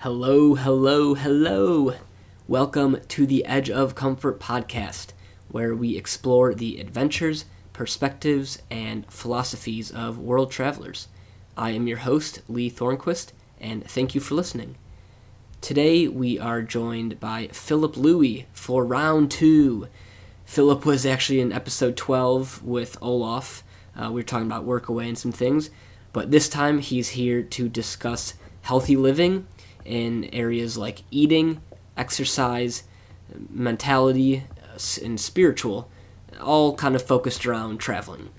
Hello, hello, hello. Welcome to the Edge of Comfort podcast, where we explore the adventures, perspectives, and philosophies of world travelers. I am your host, Lee Thornquist, and thank you for listening. Today we are joined by Phillip Louie for round 2. Phillip was actually in episode 12 with Olaf. We were talking about workaway and some things, but this time he's here to discuss healthy living in areas like eating, exercise, mentality, and spiritual, all kind of focused around traveling.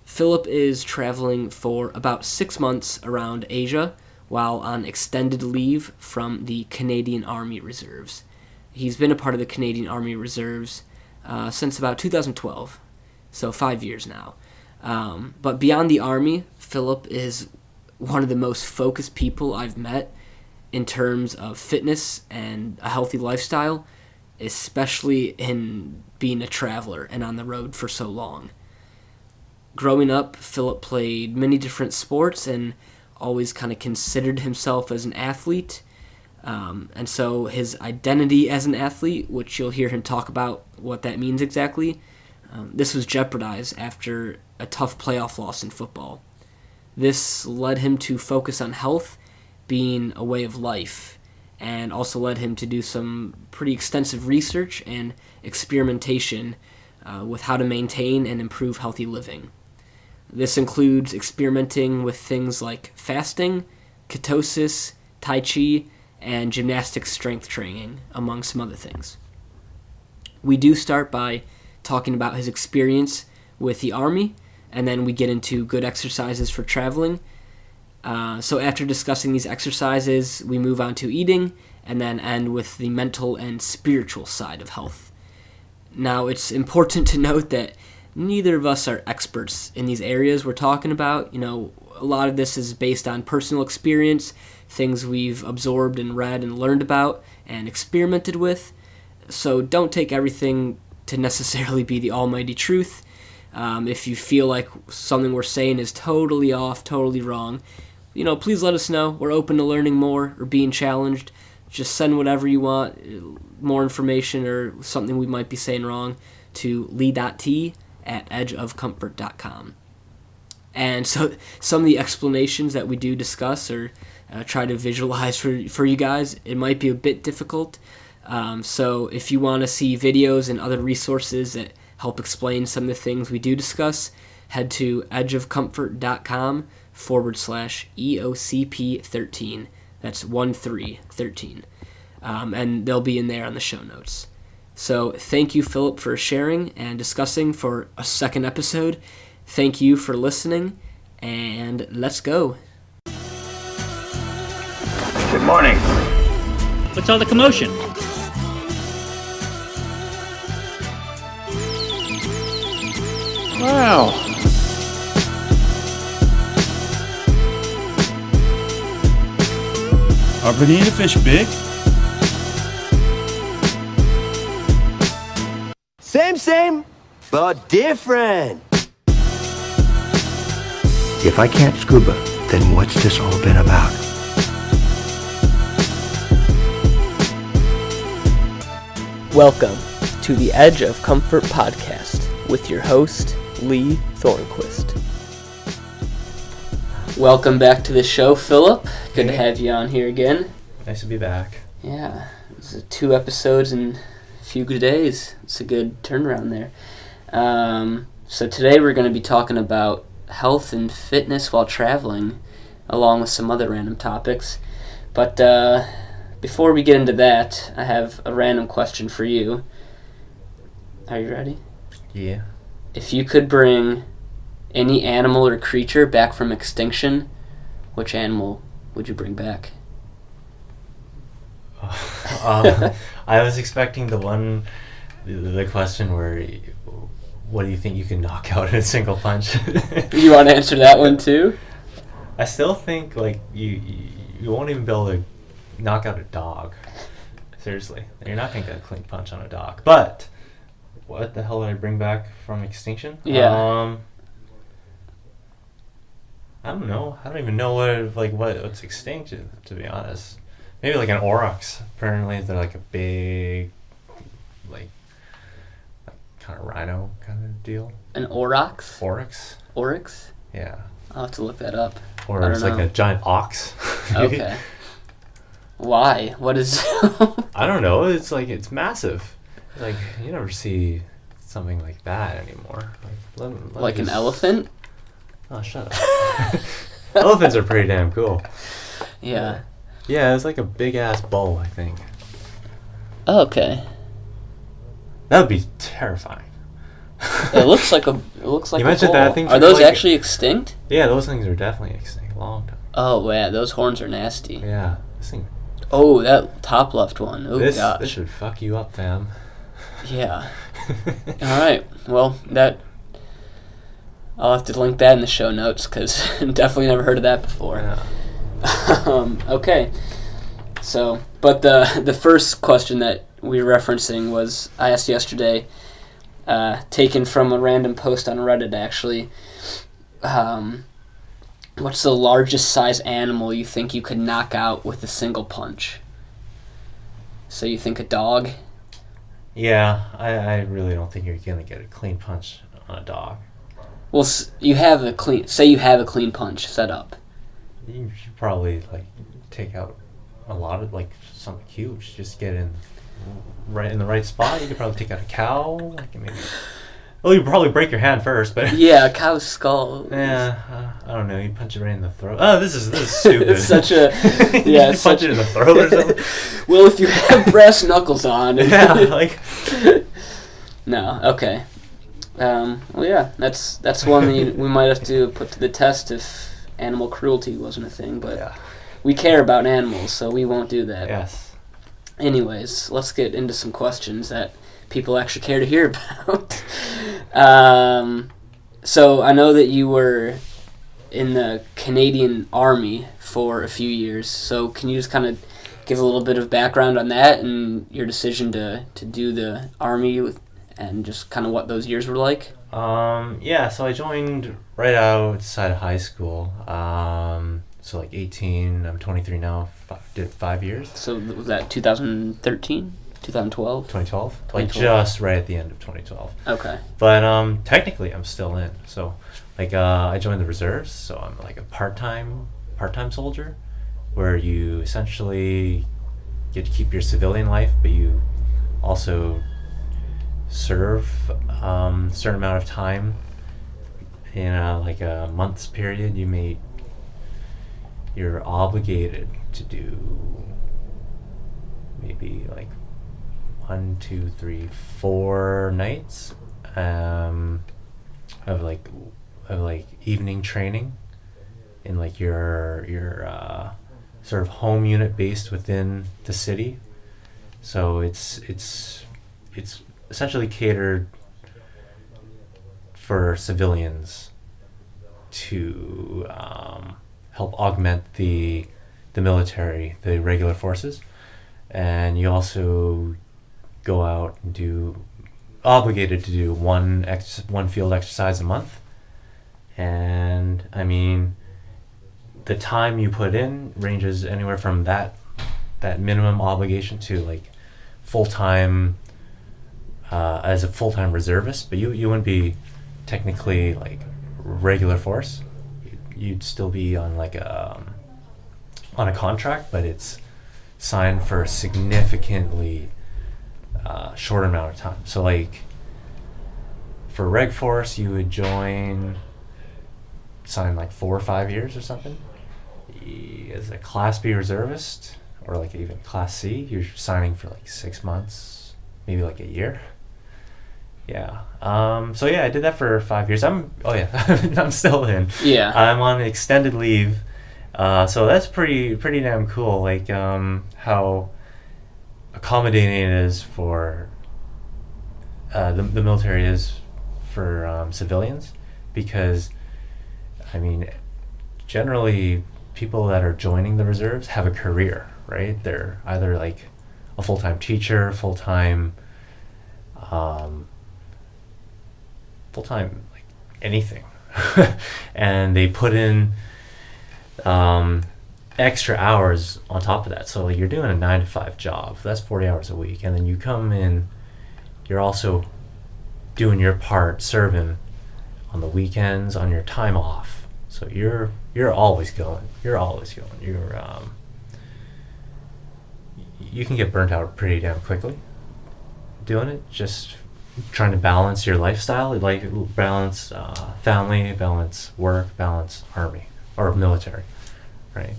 Phillip is traveling for about 6 months around Asia while on extended leave from the Canadian Army Reserves. He's been a part of the Canadian Army Reserves since about 2012, so 5 years now. But beyond the Army, Phillip is one of the most focused people I've met in terms of fitness and a healthy lifestyle, especially in being a traveler and on the road for so long. Growing up, Phillip played many different sports and always kind of considered himself as an athlete. And so his identity as an athlete, which you'll hear him talk about what that means exactly, this was jeopardized after a tough playoff loss in football. This led him to focus on health being a way of life, and also led him to do some pretty extensive research and experimentation with how to maintain and improve healthy living. This includes experimenting with things like fasting, ketosis, tai chi, and gymnastic strength training, among some other things. We do start by talking about his experience with the Army, and then we get into good exercises for traveling. So after discussing these exercises, we move on to eating, and then end with the mental and spiritual side of health. Now, it's important to note that neither of us are experts in these areas we're talking about. You know, a lot of this is based on personal experience, things we've absorbed and read and learned about and experimented with. So don't take everything to necessarily be the almighty truth. If you feel like something we're saying is totally off, totally wrong, please let us know. We're open to learning more or being challenged. Just send whatever you want, more information or something we might be saying wrong, to lee.t@edgeofcomfort.com. And so some of the explanations that we do discuss or try to visualize for you guys, it might be a bit difficult. So if you want to see videos and other resources that help explain some of the things we do discuss, head to edgeofcomfort.com/EOCP13. That's 1313. And they'll be in there on the show notes. So thank you, Phillip, for sharing and discussing for a second episode. Thank you for listening, and let's go. Good morning. What's all the commotion? Wow. Are bonita fish big? Same, but different. If I can't scuba, then what's this all been about? Welcome to the Edge of Comfort podcast with your host, Lee Thornquist. Welcome back to the show, Phillip. Good to have you on here again. Nice to be back. Yeah, this is 2 episodes in a few good days. It's a good turnaround there. So today we're going to be talking about health and fitness while traveling, along with some other random topics. But before we get into that, I have a random question for you. Are you ready? Yeah. If you could bring any animal or creature back from extinction, which animal would you bring back? I was expecting the question where, what do you think you can knock out in a single punch? You want to answer that one too? I still think you won't even be able to knock out a dog. Seriously, you're not gonna get a clean punch on a dog. But what the hell did I bring back from extinction? Yeah. I don't know. I don't even know what's extinct, to be honest. Maybe like an aurochs. Apparently they're like a big, like kind of rhino kind of deal. An aurochs? Oryx? Oryx? Yeah. I'll have to look that up. Or it's like a giant ox. Okay. Why? What is... I don't know. It's like, it's massive. Like, you never see something like that anymore. Like an elephant? Oh, shut up. Elephants are pretty damn cool. Yeah. Yeah, it's like a big ass bull, I think. Oh, okay. That would be terrifying. It looks like a You mentioned that thing. Are those actually extinct? Yeah, those things are definitely extinct. Long time. Oh, yeah, those horns are nasty. Yeah, this thing. Oh, that top left one. Oh, gosh. This should fuck you up, fam. Yeah. All right. Well, I'll have to link that in the show notes because definitely never heard of that before. Yeah. Okay. So, but the first question that we were referencing was I asked yesterday, taken from a random post on Reddit actually. What's the largest size animal you think you could knock out with a single punch? So you think a dog? Yeah, I really don't think you're gonna get a clean punch on a dog. Well, you have a clean punch set up. You should probably like take out a lot of like something huge. Just get in right in the right spot. You could probably take out a cow. Like maybe. Well, you probably break your hand first, but yeah, a cow's skull. Yeah, I don't know. You punch it right in the throat. Oh, this is stupid. It's such a yeah. Punch it in the throat or something. Well, if you have brass knuckles on. Yeah, like. No, okay. Well, yeah, that's one we might have to put to the test if animal cruelty wasn't a thing, but Yeah. we care about animals, so we won't do that. Yes. Anyways, let's get into some questions that people actually care to hear about. So I know that you were in the Canadian Army for a few years, so can you just kind of give a little bit of background on that and your decision to do the Army and just kind of what those years were like? Yeah, so I joined right outside of high school. So like 18, I'm 23 now, did 5 years. So was that 2013? 2012? 2012? Like just right at the end of 2012. Okay. But technically I'm still in. So like I joined the reserves, so I'm like a part-time soldier where you essentially get to keep your civilian life, but you also serve a certain amount of time in like a month's period. You're obligated to do maybe like 1, 2, 3, 4 nights of like evening training in like your sort of home unit based within the city. So it's essentially catered for civilians to help augment the military, the regular forces, and you also go out and obligated to do one field exercise a month. And I mean, the time you put in ranges anywhere from that minimum obligation to like full-time as a full-time reservist, but you wouldn't be technically like regular force. You'd still be on like on a contract, but it's signed for a significantly short amount of time. So like for Reg Force, you would sign like 4 or 5 years or something. As a Class B reservist, or like even Class C, you're signing for like 6 months, maybe like a year. Yeah. So yeah, I did that for 5 years. I'm still in. Yeah. I'm on extended leave. So that's pretty damn cool. Like how accommodating it is for the military is for civilians, because I mean, generally people that are joining the reserves have a career, right? They're either like a full-time teacher, full-time like anything. And they put in extra hours on top of that. So like, you're doing a 9 to 5 job. That's 40 hours a week, and then you come in. You're also doing your part, serving on the weekends, on your time off. So you're always going. You're always going. You can get burnt out pretty damn quickly doing it. Just trying to balance your lifestyle, like balance family, balance work, balance army or military, right?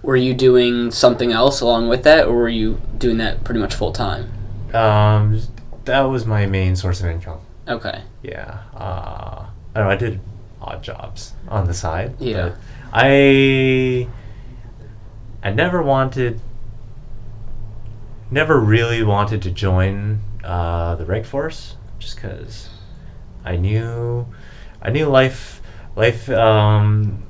Were you doing something else along with that, or were you doing that pretty much full time? That was my main source of income. Okay. Yeah. I don't know, I did odd jobs on the side. Yeah. But I never really wanted to join the Reg Force, just because I knew life. When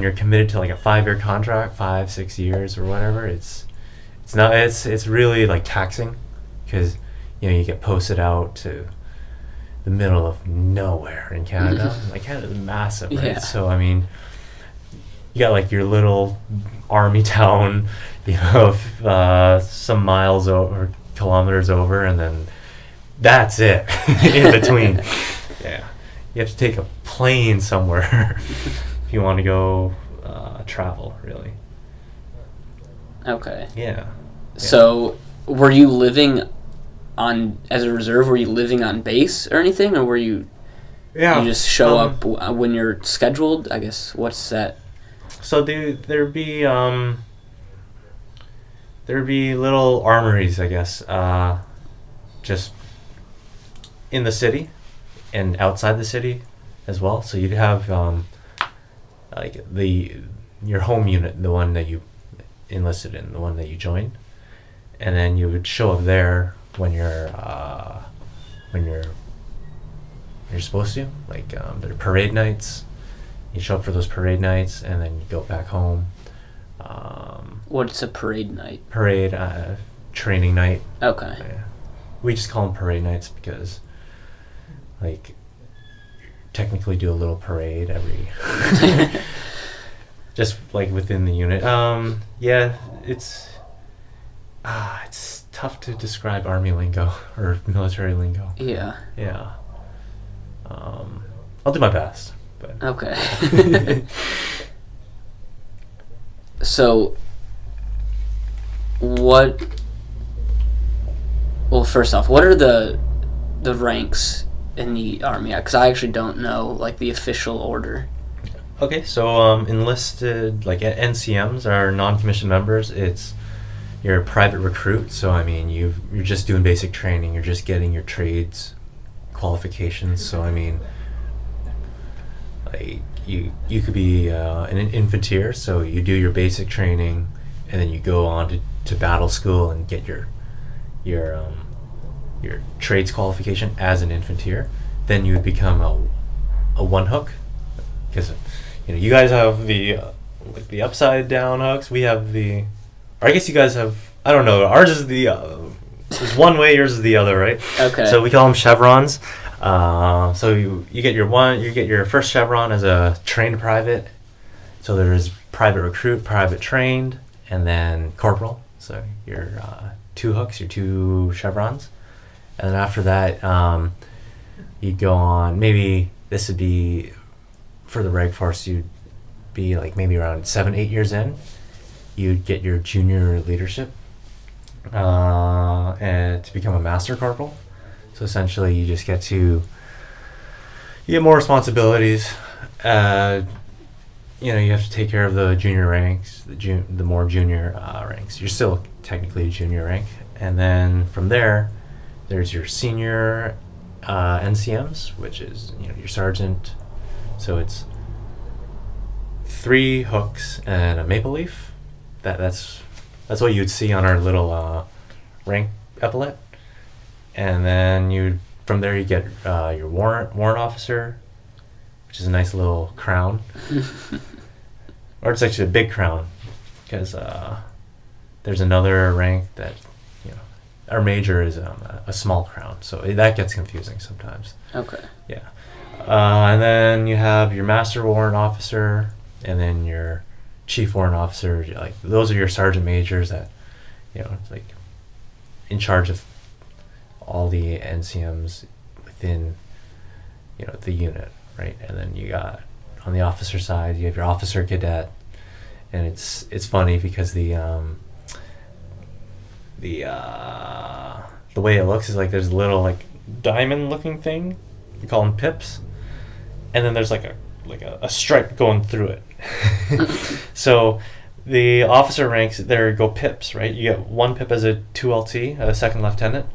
you're committed to like a 5-year contract, 5-6 years or whatever, it's really like taxing, because you get posted out to the middle of nowhere in Canada. Like Canada's massive, right? Yeah. So I mean, you got like your little army town, some miles over, kilometers over, and then that's it in between. Yeah, you have to take a plane somewhere if you want to go travel, really. Okay. Yeah. So, were you living as a reserve? Were you living on base or anything, or were you? Yeah. You just show up when you're scheduled. I guess what's that? So there'd be little armories, I guess, just in the city and outside the city as well. So you'd have like your home unit, the one that you enlisted in, the one that you joined, and then you would show up there when you're supposed to. Like there are parade nights. You show up for those parade nights, and then you go back home. What's a parade night? Parade, training night. Okay. Yeah. We just call them parade nights because, like, you technically do a little parade every, just like within the unit. Yeah, it's tough to describe army lingo or military lingo. Yeah. Yeah. I'll do my best. But. Okay. So, well, first off, what are the ranks in the Army? Because I actually don't know, like, the official order. Okay, so enlisted, like NCMs are non-commissioned members. You're a private recruit, so I mean, you're just doing basic training. You're just getting your trades qualifications. So I mean, like you could be an infantier, so you do your basic training, and then you go on to battle school and get your trades qualification as an infantier. Then you would become a one hook, because you guys have the like the upside down hooks. We have or I guess you guys have, I don't know. Ours is there's one way. Yours is the other, right? Okay. So we call them chevrons. So you get your first chevron as a trained private. So there's private recruit, private trained, and then corporal. So your 2 hooks, your 2 chevrons, and then after that, you'd go on. Maybe this would be for the Reg Force. You'd be like maybe around 7-8 years in. You'd get your junior leadership, and to become a master corporal. So essentially, you just get more responsibilities. You have to take care of the junior ranks, the more junior ranks. You're still technically a junior rank, and then from there, there's your senior NCMs, which is your sergeant. So it's 3 hooks and a maple leaf. That's what you'd see on our little rank epaulet. And then from there you get your warrant officer, which is a nice little crown. Or it's actually a big crown, because there's another rank that, our major is a small crown. So that gets confusing sometimes. Okay. Yeah. And then you have your master warrant officer, and then your chief warrant officer, like those are your sergeant majors that, it's like in charge of all the NCMs within, the unit, right? And then you got on the officer side, you have your officer cadet, and it's funny because the way it looks is like there's a little like diamond looking thing, we call them pips, and then there's like a stripe going through it. So the officer ranks, there go pips, right? You get 1 pip as a 2LT, a second lieutenant,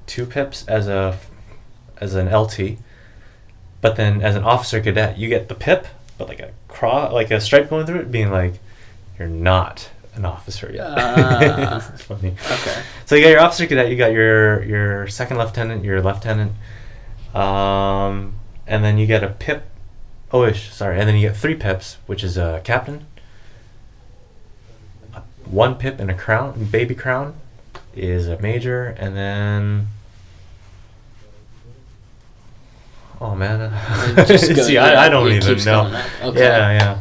2 pips as an LT, but then as an officer cadet you get the pip but like a stripe going through it, being like you're not an officer yet. It's funny. Okay. So you got your officer cadet, you got your second lieutenant, your lieutenant, and then you get a pip. And then you get 3 pips, which is a captain. 1 pip and a crown, baby crown, is a major, and then. Oh man, see, I don't even know. Okay. Yeah.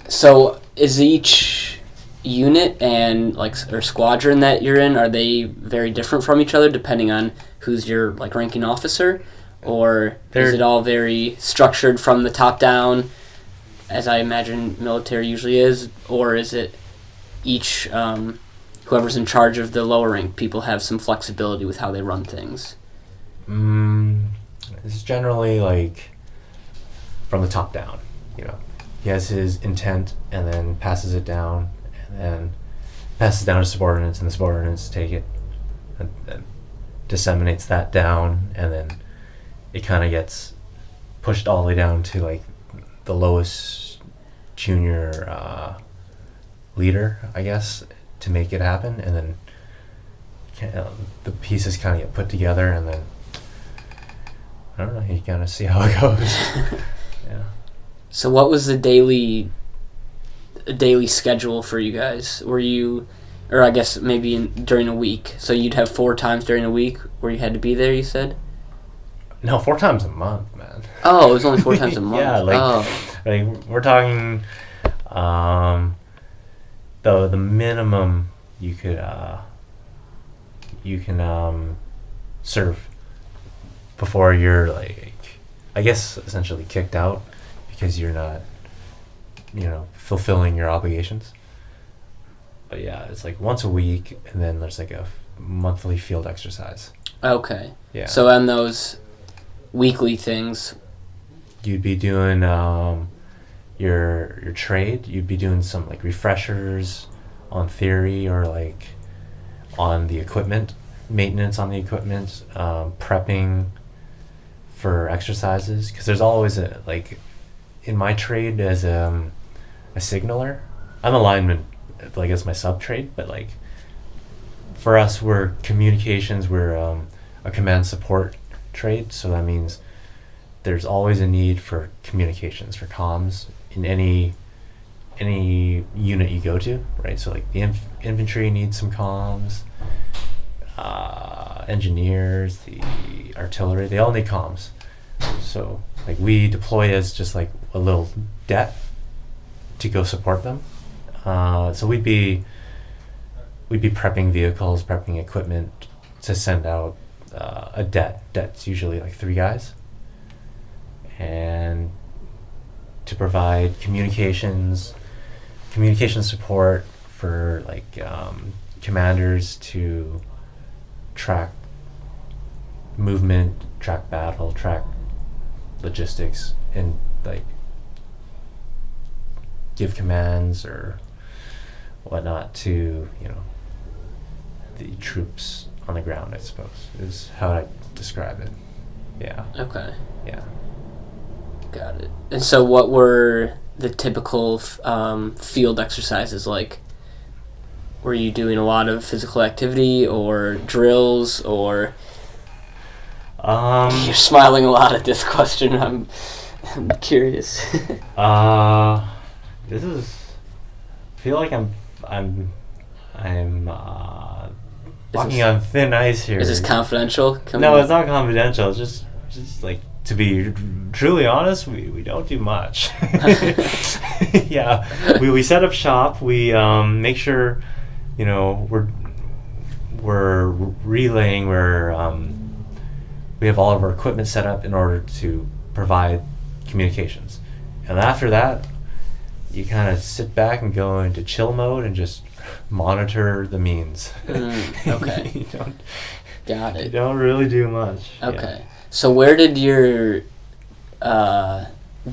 So is each unit and or squadron that you're in, are they very different from each other depending on who's your like ranking officer, or is it all very structured from the top down, as I imagine military usually is, or is it each whoever's in charge of the lower rank people have some flexibility with how they run things? It's generally like from the top down, He has his intent and then passes it down, and then passes it down to subordinates, and the subordinates take it and disseminates that down, and then it kind of gets pushed all the way down to like the lowest junior leader, I guess, to make it happen, and then the pieces kind of get put together, and then I don't know, you kind of see how it goes. Yeah. So what was the daily schedule for you guys? Were you, or I guess maybe during a week, so you'd have 4 times during a week where you had to be there, you said? No, 4 times a month, man. Oh, it was only 4 times a month. Yeah, like we're talking the minimum you can serve before you're like, I guess, essentially kicked out because you're not, fulfilling your obligations. But yeah, it's like once a week, and then there's like a monthly field exercise. Okay. Yeah. So on those weekly things, you'd be doing your trade. You'd be doing some like refreshers on theory, or like on the equipment, maintenance on the equipment, prepping for exercises, because there's always in my trade as a signaler, I'm a lineman, like it's my sub trade, but like for us, we're communications, we're a command support trade, so that means there's always a need for communications, for comms in any unit you go to, right? So like the infantry needs some comms, engineers, the artillery, they all need comms. So like we deploy as just like a little det to go support them. So we'd be prepping vehicles, prepping equipment to send out a det. Det's usually like 3 guys, and to provide communication support for like commanders to track movement, track battle, track logistics, and like give commands or whatnot to the troops on the ground, I suppose, is how I describe it. Yeah. Okay. Yeah. Got it. And so what were the typical field exercises like? Were you doing a lot of physical activity or drills, or you're smiling a lot at this question. I'm curious. This is, I feel like I'm walking on thin ice here. Is this confidential? No, it's not confidential. It's just like to be truly honest, we don't do much. Yeah, we set up shop. We make sure, we're relaying. We have all of our equipment set up in order to provide communications, and after that, you kind of sit back and go into chill mode and just monitor the means. Okay. Got it. You don't really do much. Okay. Yeah. So where did your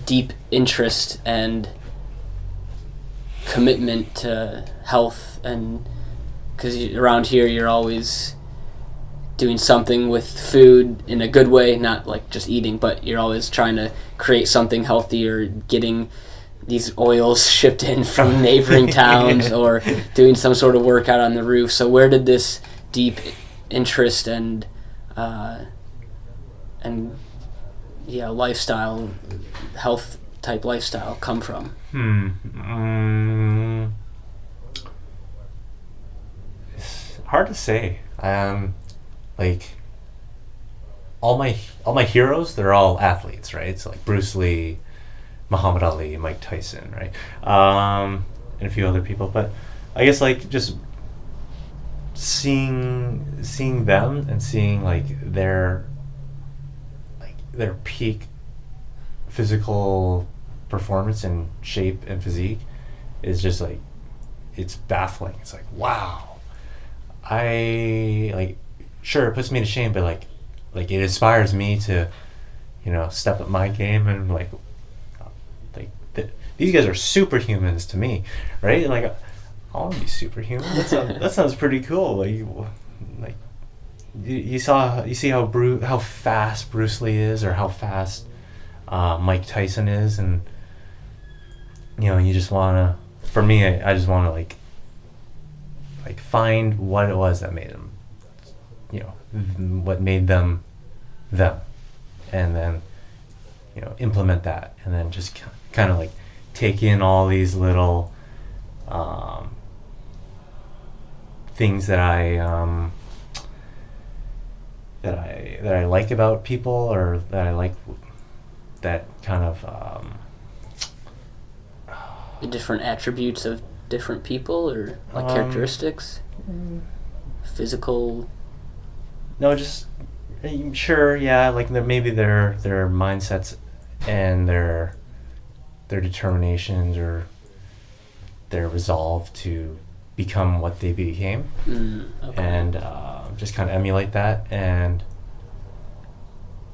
deep interest and commitment to health, and because around here you're always doing something with food in a good way, not like just eating, but you're always trying to create something healthy or getting these oils shipped in from neighboring towns or doing some sort of workout on the roof. So where did this deep interest and lifestyle, health type lifestyle come from? It's hard to say. Like all my heroes, they're all athletes, right? So like Bruce Lee, Muhammad Ali, Mike Tyson, right? And a few other people, but I guess like just seeing them and seeing like their peak physical performance and shape and physique is just like, it's baffling. It's like, wow. Sure, it puts me to shame, but like it inspires me to, step up my game and these guys are superhumans to me, right? Like, I want to be superhuman. That sounds pretty cool. Like you see how fast Bruce Lee is, or how fast Mike Tyson is, and you just wanna. For me, I just want to like find what it was that made them, what made them, and then implement that, and then just kind of like take in all these little things that I like about people, or that I like, that kind of the different attributes of different people, or like characteristics, physical. No, just sure, yeah. Like maybe their mindsets and their determinations, or their resolve to become what they became, okay. And just kind of emulate that. And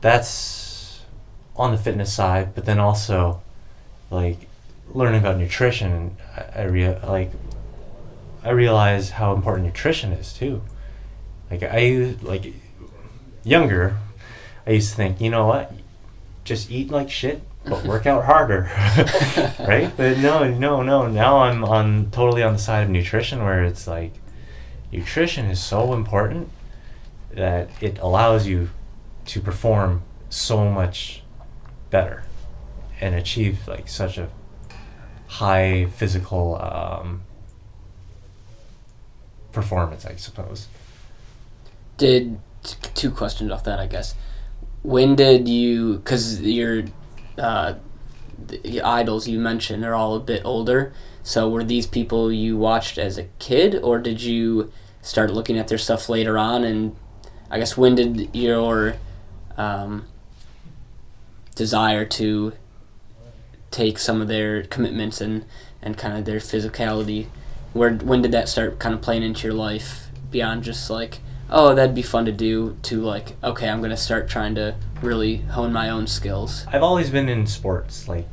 that's on the fitness side, but then also like learning about nutrition. I realize how important nutrition is too. Younger, I used to think, just eat like shit, but work out harder, right? But no. Now I'm totally on the side of nutrition, where it's like, nutrition is so important that it allows you to perform so much better and achieve like such a high physical performance, I suppose. Two questions off that, I guess. When did you, because your idols you mentioned are all a bit older, so were these people you watched as a kid, or did you start looking at their stuff later on? And I guess when did your desire to take some of their commitments and kind of their physicality, when did that start kind of playing into your life, beyond just like, oh, that'd be fun to do, to like, okay, I'm going to start trying to really hone my own skills? I've always been in sports. Like,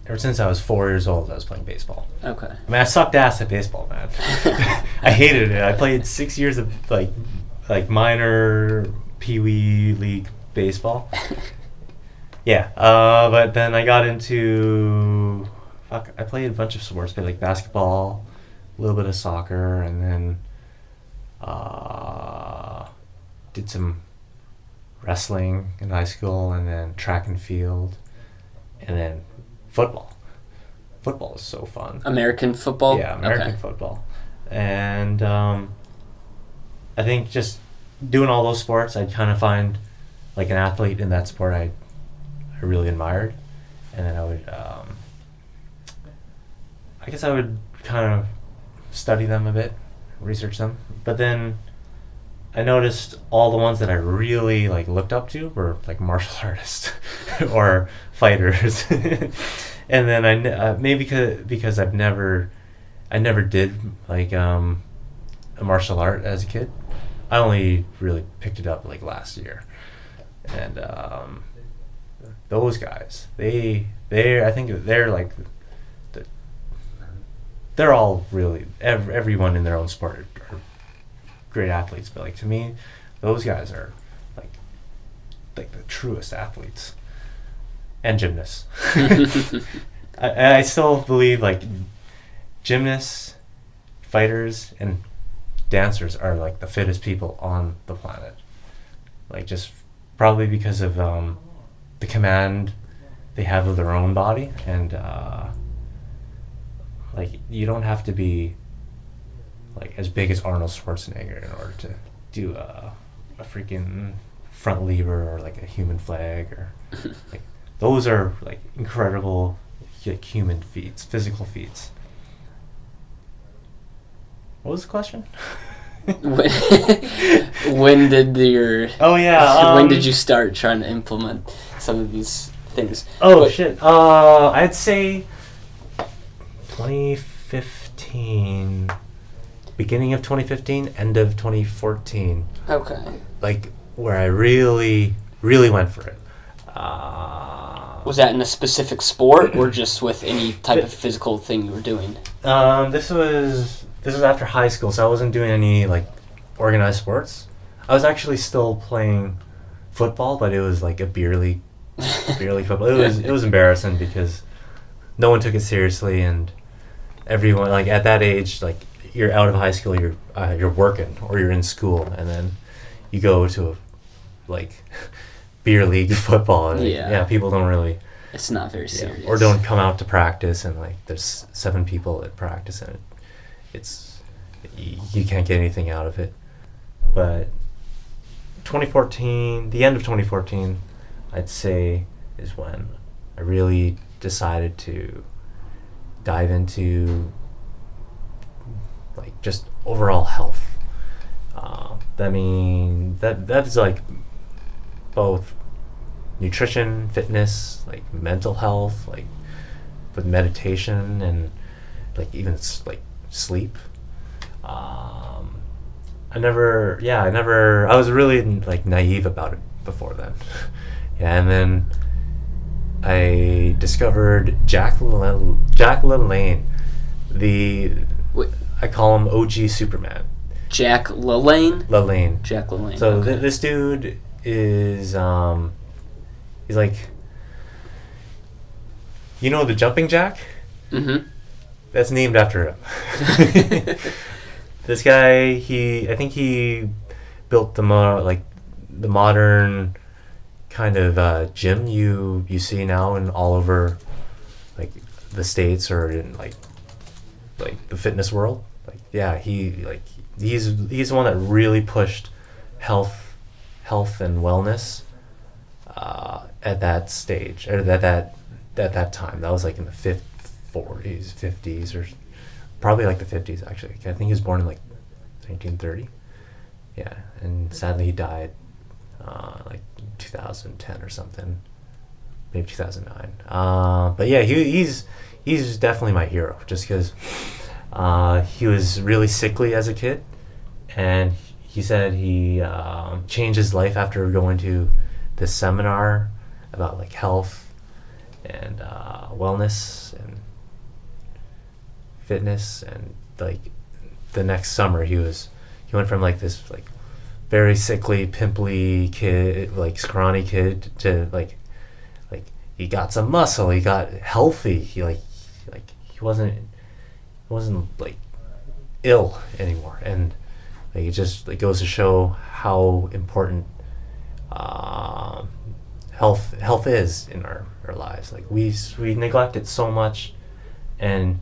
ever since I was 4 years old, I was playing baseball. Okay. I mean, I sucked ass at baseball, man. I hated it. I played 6 years of like minor Pee-wee league baseball. Yeah, but then I got into, I played a bunch of sports. Played like basketball, a little bit of soccer, and then did some wrestling in high school, and then track and field, and then football. Football is so fun. American football? Yeah, American football. And I think just doing all those sports, I'd kind of find like an athlete in that sport I'd I really admired, and then I would I guess I would kind of study them a bit, research them, but then I noticed all the ones that I really like looked up to were like martial artists or fighters, and then maybe because I never did like a martial art as a kid. I only really picked it up like last year, and those guys, I think they're like, they're all really everyone in their own sport are great athletes, but like to me, those guys are like the truest athletes and gymnasts. I still believe like gymnasts, fighters, and dancers are like the fittest people on the planet. Like just probably because of the command they have of their own body, and like you don't have to be like as big as Arnold Schwarzenegger in order to do a freaking front lever or like a human flag, or like those are like incredible like human feats, physical feats. What was the question? When did your when did you start trying to implement some of these things? Shit. I'd say 2015, beginning of 2015, end of 2014. Okay. Like where I really went for it. Was that in a specific sport or just with any type of physical thing you were doing? This was after high school, so I wasn't doing any like organized sports. I was actually still playing football, but it was like a beer league football. It was embarrassing because no one took it seriously, and everyone like at that age, like you're out of high school, you're working or you're in school, and then you go to a like beer league football, and people don't really. It's not very serious. Or don't come out to practice, and like there's 7 people at practice, and you can't get anything out of it. But 2014, the end of 2014, I'd say is when I really decided to dive into like just overall health. That is like both nutrition, fitness, like mental health, like with meditation and like even like sleep. I was really like naive about it before then. And then I discovered Jack LaLanne, I call him OG Superman. Jack LaLanne? LaLanne. Jack LaLanne. So okay. This dude is he's like, you know the jumping jack? Mm-hmm. That's named after him. This guy, I think he built the modern kind of gym you see now in all over like the States or in like the fitness world. Like he's the one that really pushed health and wellness at that stage, or at that time. That was like in the 40s, 50s, or probably like the 50s actually. I think he was born in like 1930. Yeah, and sadly he died like 2010 or something, maybe 2009. But yeah, he's definitely my hero, just because he was really sickly as a kid, and he said he changed his life after going to this seminar about like health and wellness and fitness, and like the next summer he went from like this like very sickly, pimply kid, like scrawny kid, to like he got some muscle, he got healthy, he wasn't like ill anymore, and like it just like goes to show how important health is in our lives. Like we neglect it so much, and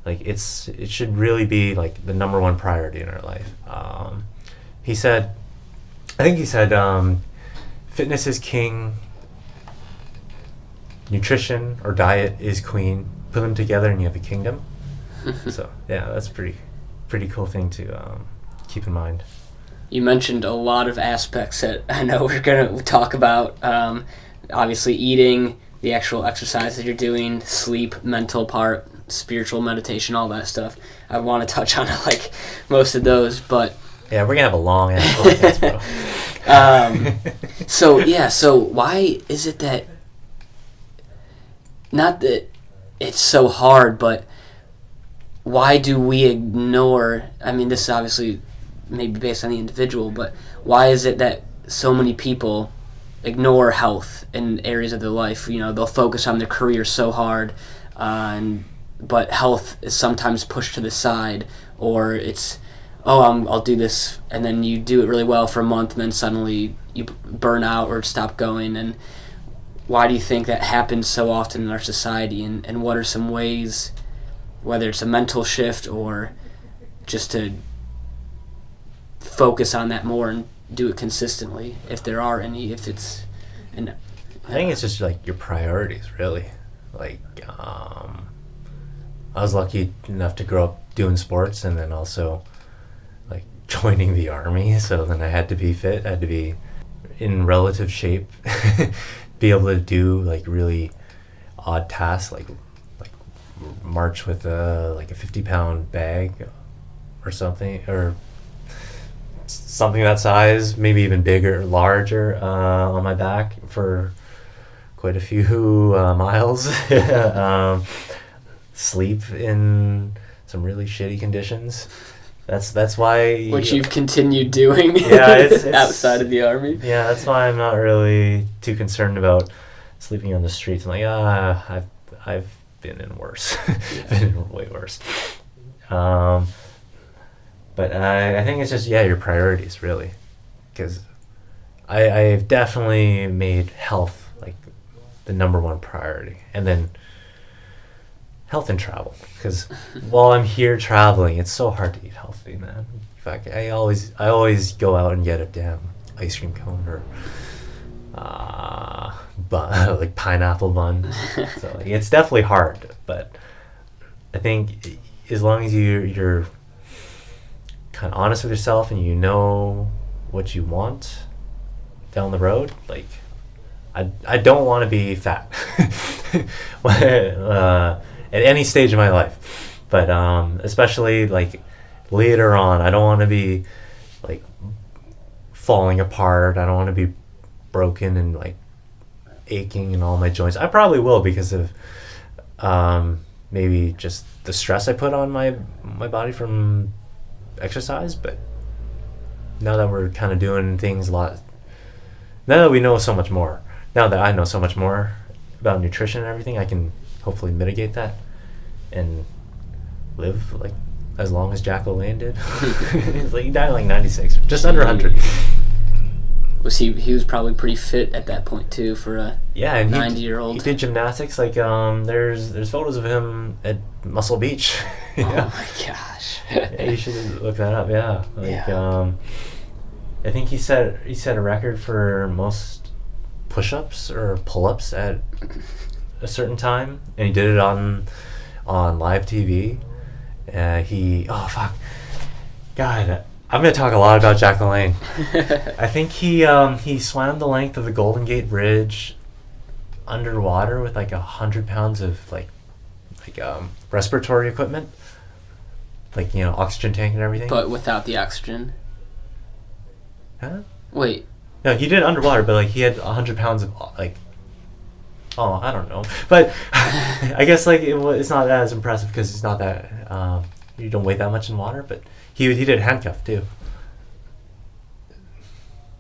like it should really be like the number one priority in our life. He said, fitness is king, nutrition or diet is queen. Put them together and you have a kingdom. So yeah, that's pretty cool thing to keep in mind. You mentioned a lot of aspects that I know we're going to talk about. Obviously, eating, the actual exercise that you're doing, sleep, mental part, spiritual meditation, all that stuff. I want to touch on like most of those, but yeah, we're gonna have a long ass podcast, bro. So why is it that? Not that it's so hard, but why do we ignore? I mean, this is obviously maybe based on the individual, but why is it that so many people ignore health in areas of their life? You know, they'll focus on their career so hard, but health is sometimes pushed to the side, or it's, I'll do this, and then you do it really well for a month, and then suddenly you burn out or stop going. And why do you think that happens so often in our society, and what are some ways, whether it's a mental shift or just to focus on that more and do it consistently, if there are any, if it's... I think it's just like your priorities, really. Like, I was lucky enough to grow up doing sports and then also like joining the army. So then I had to be fit. I had to be in relative shape, be able to do like really odd tasks, like march with a 50-pound bag or something, or something that size, maybe even bigger or larger, on my back for quite a few miles. Sleep in some really shitty conditions. That's why... Which you've continued doing, yeah, it's outside of the army. Yeah, that's why I'm not really too concerned about sleeping on the streets. I'm like, I've been in worse. Been in way worse. But I think it's just, your priorities, really. Because I've definitely made health like the number one priority. And then health and travel. Because while I'm here traveling, it's so hard to eat healthy, man. In fact, I always go out and get a damn ice cream cone or like pineapple bun. So like, it's definitely hard. But I think as long as you're kind of honest with yourself and you know what you want down the road, like I don't want to be fat at any stage of my life, but especially like later on, I don't want to be like falling apart. I don't want to be broken and like aching in all my joints. I probably will because of maybe just the stress I put on my body from exercise. But now that we're kind of doing things a lot, now that we know so much more, now that I know so much more about nutrition and everything, I can hopefully mitigate that and live like as long as Jack LaLanne did. He died at like 96, just under 100. Was he was probably pretty fit at that point too for a 90-year-old. He did gymnastics. Like there's photos of him at Muscle Beach. Yeah. Oh my gosh. Yeah, you should look that up. Yeah. Like I think he set a record for most push-ups or pull-ups at a certain time, and he did it on live TV. God, I'm gonna talk a lot about Jack LaLanne. I think he swam the length of the Golden Gate Bridge underwater with like 100 pounds of like respiratory equipment, like oxygen tank and everything. But without the oxygen. Huh? Wait. No, he did it underwater, but like he had 100 pounds of like. Oh, I don't know, but I guess like it's not as impressive because it's not that you don't weigh that much in water. But he did handcuff too.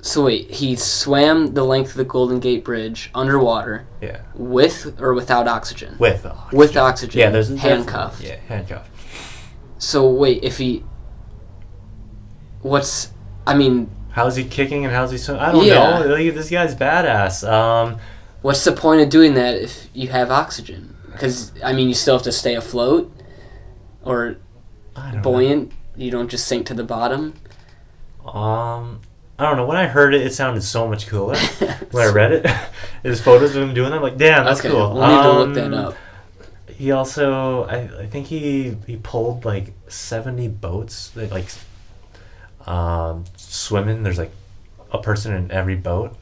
So wait, he swam the length of the Golden Gate Bridge underwater. Yeah. With or without oxygen? With oxygen. With oxygen. Yeah, there's handcuffed. Yeah, handcuffed. So wait, how's he kicking and how's he swimming? I don't know. Like, this guy's badass. What's the point of doing that if you have oxygen? Because you still have to stay afloat, or buoyant. You don't just sink to the bottom. I don't know, when I heard it, it sounded so much cooler. When I read it, there's photos of him doing that. I'm like, damn, that's Okay, cool. we'll need to look that up. He also, I think he pulled like 70 boats that like swimming. There's like a person in every boat.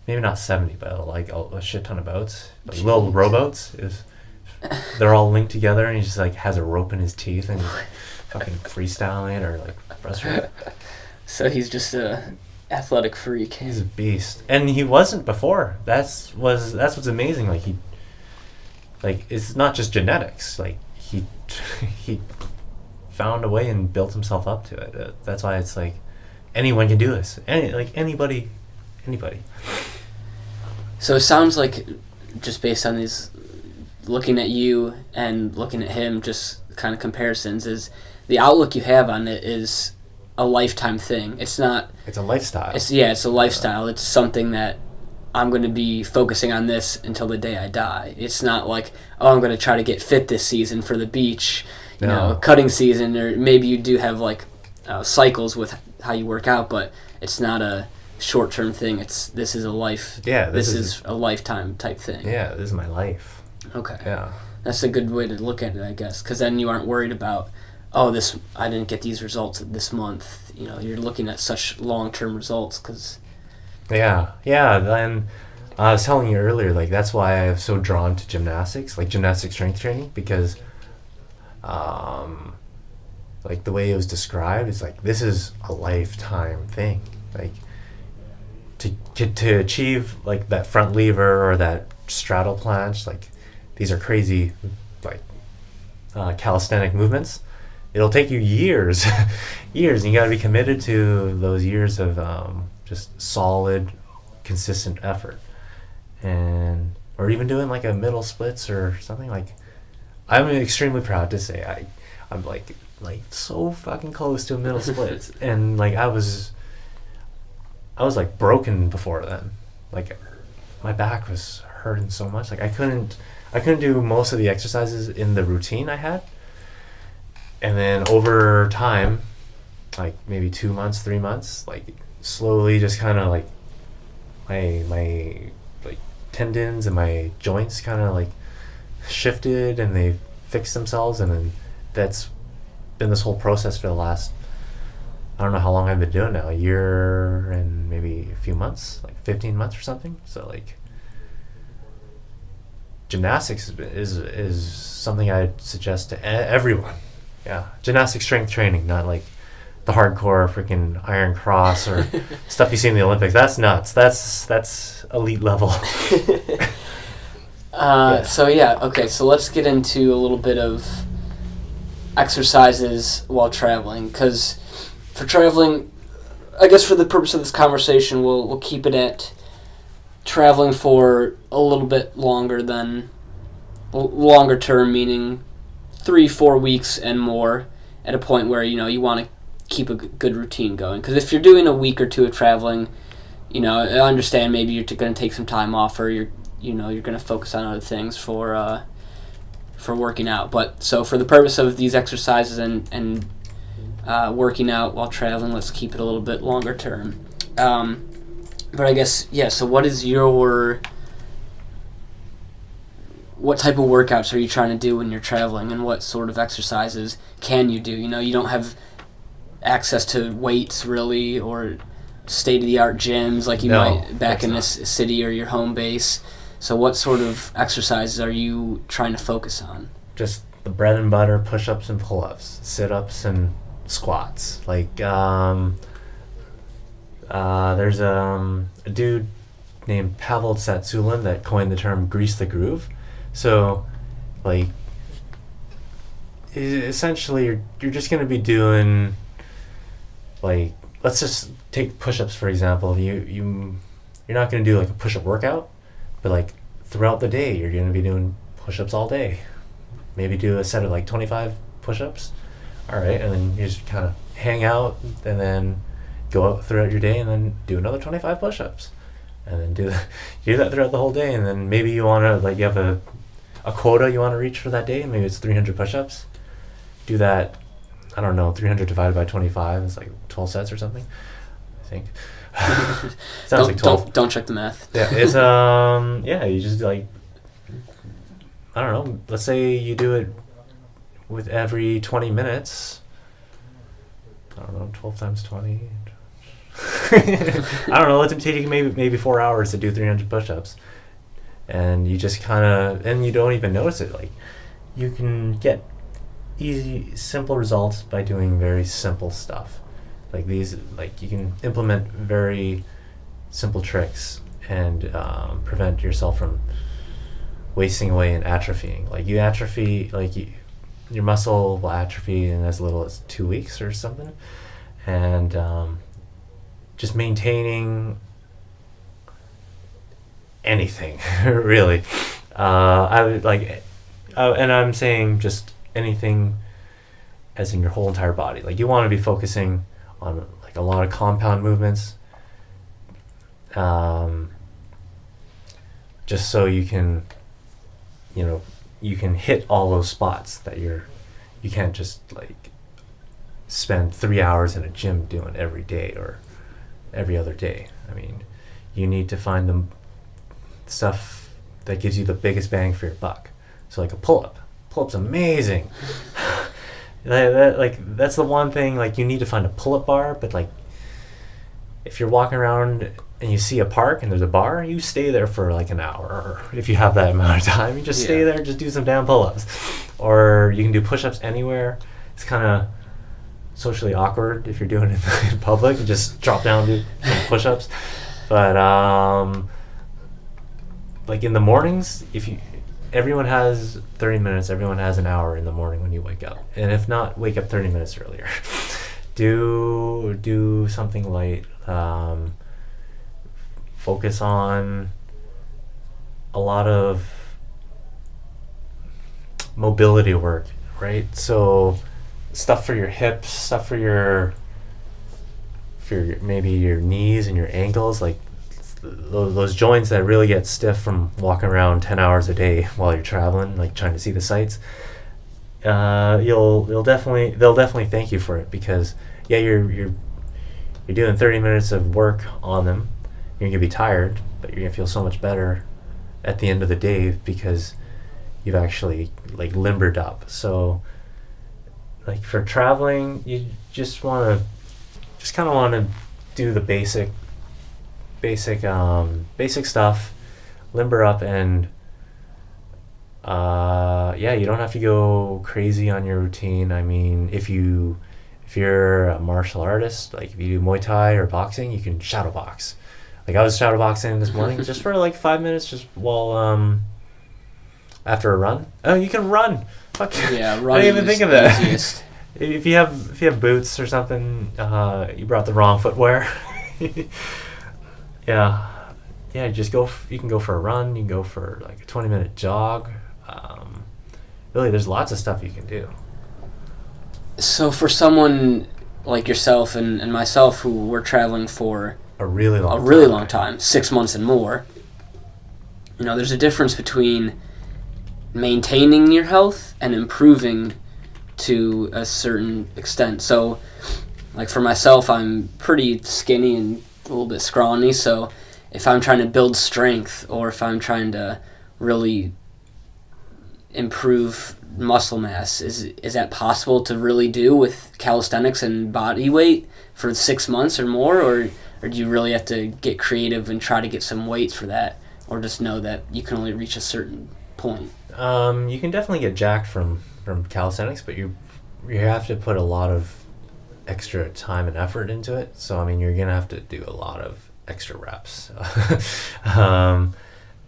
Maybe not 70, but like a shit ton of boats, like little rowboats. They're all linked together, and he just like has a rope in his teeth, and he's like fucking freestyling or like breaststroke. So he's just a athletic freak. He's a beast, and he wasn't before. That's what's amazing. Like it's not just genetics. Like he found a way and built himself up to it. That's why it's like anyone can do this. Anybody. So it sounds like, just based on these, looking at you and looking at him, just kind of comparisons, is the outlook you have on it is a lifetime thing. It's not. It's a lifestyle. It's a lifestyle. It's something that I'm going to be focusing on this until the day I die. It's not like, oh, I'm going to try to get fit this season for the beach, you know, cutting season, or maybe you do have like cycles with how you work out, but it's not a short-term thing. This is a life. Yeah, this is a lifetime type thing. Yeah, this is my life. Okay. Yeah. That's a good way to look at it, I guess, because then you aren't worried about, oh, I didn't get these results this month. You know, you're looking at such long-term results, because. Yeah. Then I was telling you earlier, like that's why I'm so drawn to gymnastics, like gymnastic strength training, because, like the way it was described, it's like this is a lifetime thing, like. To achieve like that front lever or that straddle planche, like these are crazy like calisthenic movements. It'll take you years and you got to be committed to those years of just solid consistent effort, and or even doing like a middle splits or something. Like I'm extremely proud to say I'm like so fucking close to a middle splits, and like I was like broken before then. Like my back was hurting so much. Like I couldn't do most of the exercises in the routine I had. And then over time, like maybe 2 months, 3 months, like slowly just kind of like my like tendons and my joints kind of like shifted and they fixed themselves, and then that's been this whole process for the last, I don't know how long I've been doing now, a year and maybe a few months, like 15 months or something. So like gymnastics is something I'd suggest to everyone. Yeah, gymnastic strength training, not like the hardcore freaking Iron Cross or stuff you see in the Olympics. That's nuts. That's elite level. So let's get into a little bit of exercises while traveling, because for traveling, I guess for the purpose of this conversation, we'll keep it at traveling for a little bit longer term, meaning 3-4 weeks and more, at a point where you want to keep a good routine going. Because if you're doing a week or two of traveling, I understand maybe you're going to take some time off, or you're going to focus on other things for working out. But so for the purpose of these exercises and working out while traveling, let's keep it a little bit longer term. But I guess, so what type of workouts are you trying to do when you're traveling, and what sort of exercises can you do? You don't have access to weights really, or state-of-the-art gyms like you might back in this city or your home base. So what sort of exercises are you trying to focus on? Just the bread and butter, push-ups and pull-ups, sit-ups and squats. Like there's a dude named Pavel Tsatsouline that coined the term "grease the groove." So like essentially you're just going to be doing, like, let's just take push-ups for example. You're not going to do like a push-up workout, but like throughout the day you're going to be doing push-ups all day. Maybe do a set of like 25 push-ups. All right, and then you just kind of hang out and then go out throughout your day and then do another 25 push-ups. And then do that throughout the whole day, and then maybe you want to, like, you have a quota you want to reach for that day, and maybe it's 300 push-ups. Do that, I don't know, 300 divided by 25 is like 12 sets or something. think. Sounds don't, like 12. Don't check the math. Yeah, it's you just like, I don't know, let's say you do it with every 20 minutes. I don't know, 12 times 20. I don't know, let's take you maybe 4 hours to do 300 push-ups. And you just kind of, and you don't even notice it. Like, you can get easy, simple results by doing very simple stuff. Like these, like you can implement very simple tricks and prevent yourself from wasting away and atrophying. Like you atrophy, your muscle will atrophy in as little as 2 weeks or something. And just maintaining anything, really. I would like, and I'm saying just anything as in your whole entire body. Like you want to be focusing on like a lot of compound movements, just so you can hit all those spots that you can't just like spend 3 hours in a gym doing every day or every other day. I mean, you need to find the stuff that gives you the biggest bang for your buck. So like a pull-up's amazing. That's the one thing, like you need to find a pull-up bar, but like if you're walking around and you see a park and there's a bar, you stay there for like an hour, or if you have that amount of time, you just stay there, just do some damn pull-ups. Or you can do push-ups anywhere. It's kind of socially awkward if you're doing it in public and just drop down and do some push-ups. But like in the mornings, everyone has 30 minutes, everyone has an hour in the morning when you wake up. And if not, wake up 30 minutes earlier. do something light. Focus on a lot of mobility work, right? So stuff for your hips, stuff for maybe your knees and your ankles, like those joints that really get stiff from walking around 10 hours a day while you're traveling, like trying to see the sights. They'll definitely thank you for it, because you're doing 30 minutes of work on them. You're gonna be tired, but you're gonna feel so much better at the end of the day because you've actually like limbered up. So like for traveling, you just kind of want to do the basic stuff, limber up, and you don't have to go crazy on your routine. I mean, if you're a martial artist, like if you do Muay Thai or boxing, you can shadow box. Like I was shadow boxing this morning just for like 5 minutes, just while after a run. Oh, you can run. Fuck. Yeah, run. I didn't even think of that. Easiest. If you have boots or something, you brought the wrong footwear. Yeah, just go. You can go for a run. You can go for like a 20-minute jog. Really, there's lots of stuff you can do. So for someone like yourself and myself, who were traveling for a really long time, 6 months and more, there's a difference between maintaining your health and improving to a certain extent. So, like for myself, I'm pretty skinny and a little bit scrawny, so if I'm trying to build strength or if I'm trying to really improve muscle mass, is that possible to really do with calisthenics and body weight for 6 months or more, or do you really have to get creative and try to get some weights for that, or just know that you can only reach a certain point? You can definitely get jacked from calisthenics, but you have to put a lot of extra time and effort into it. So I mean, you're gonna have to do a lot of extra reps.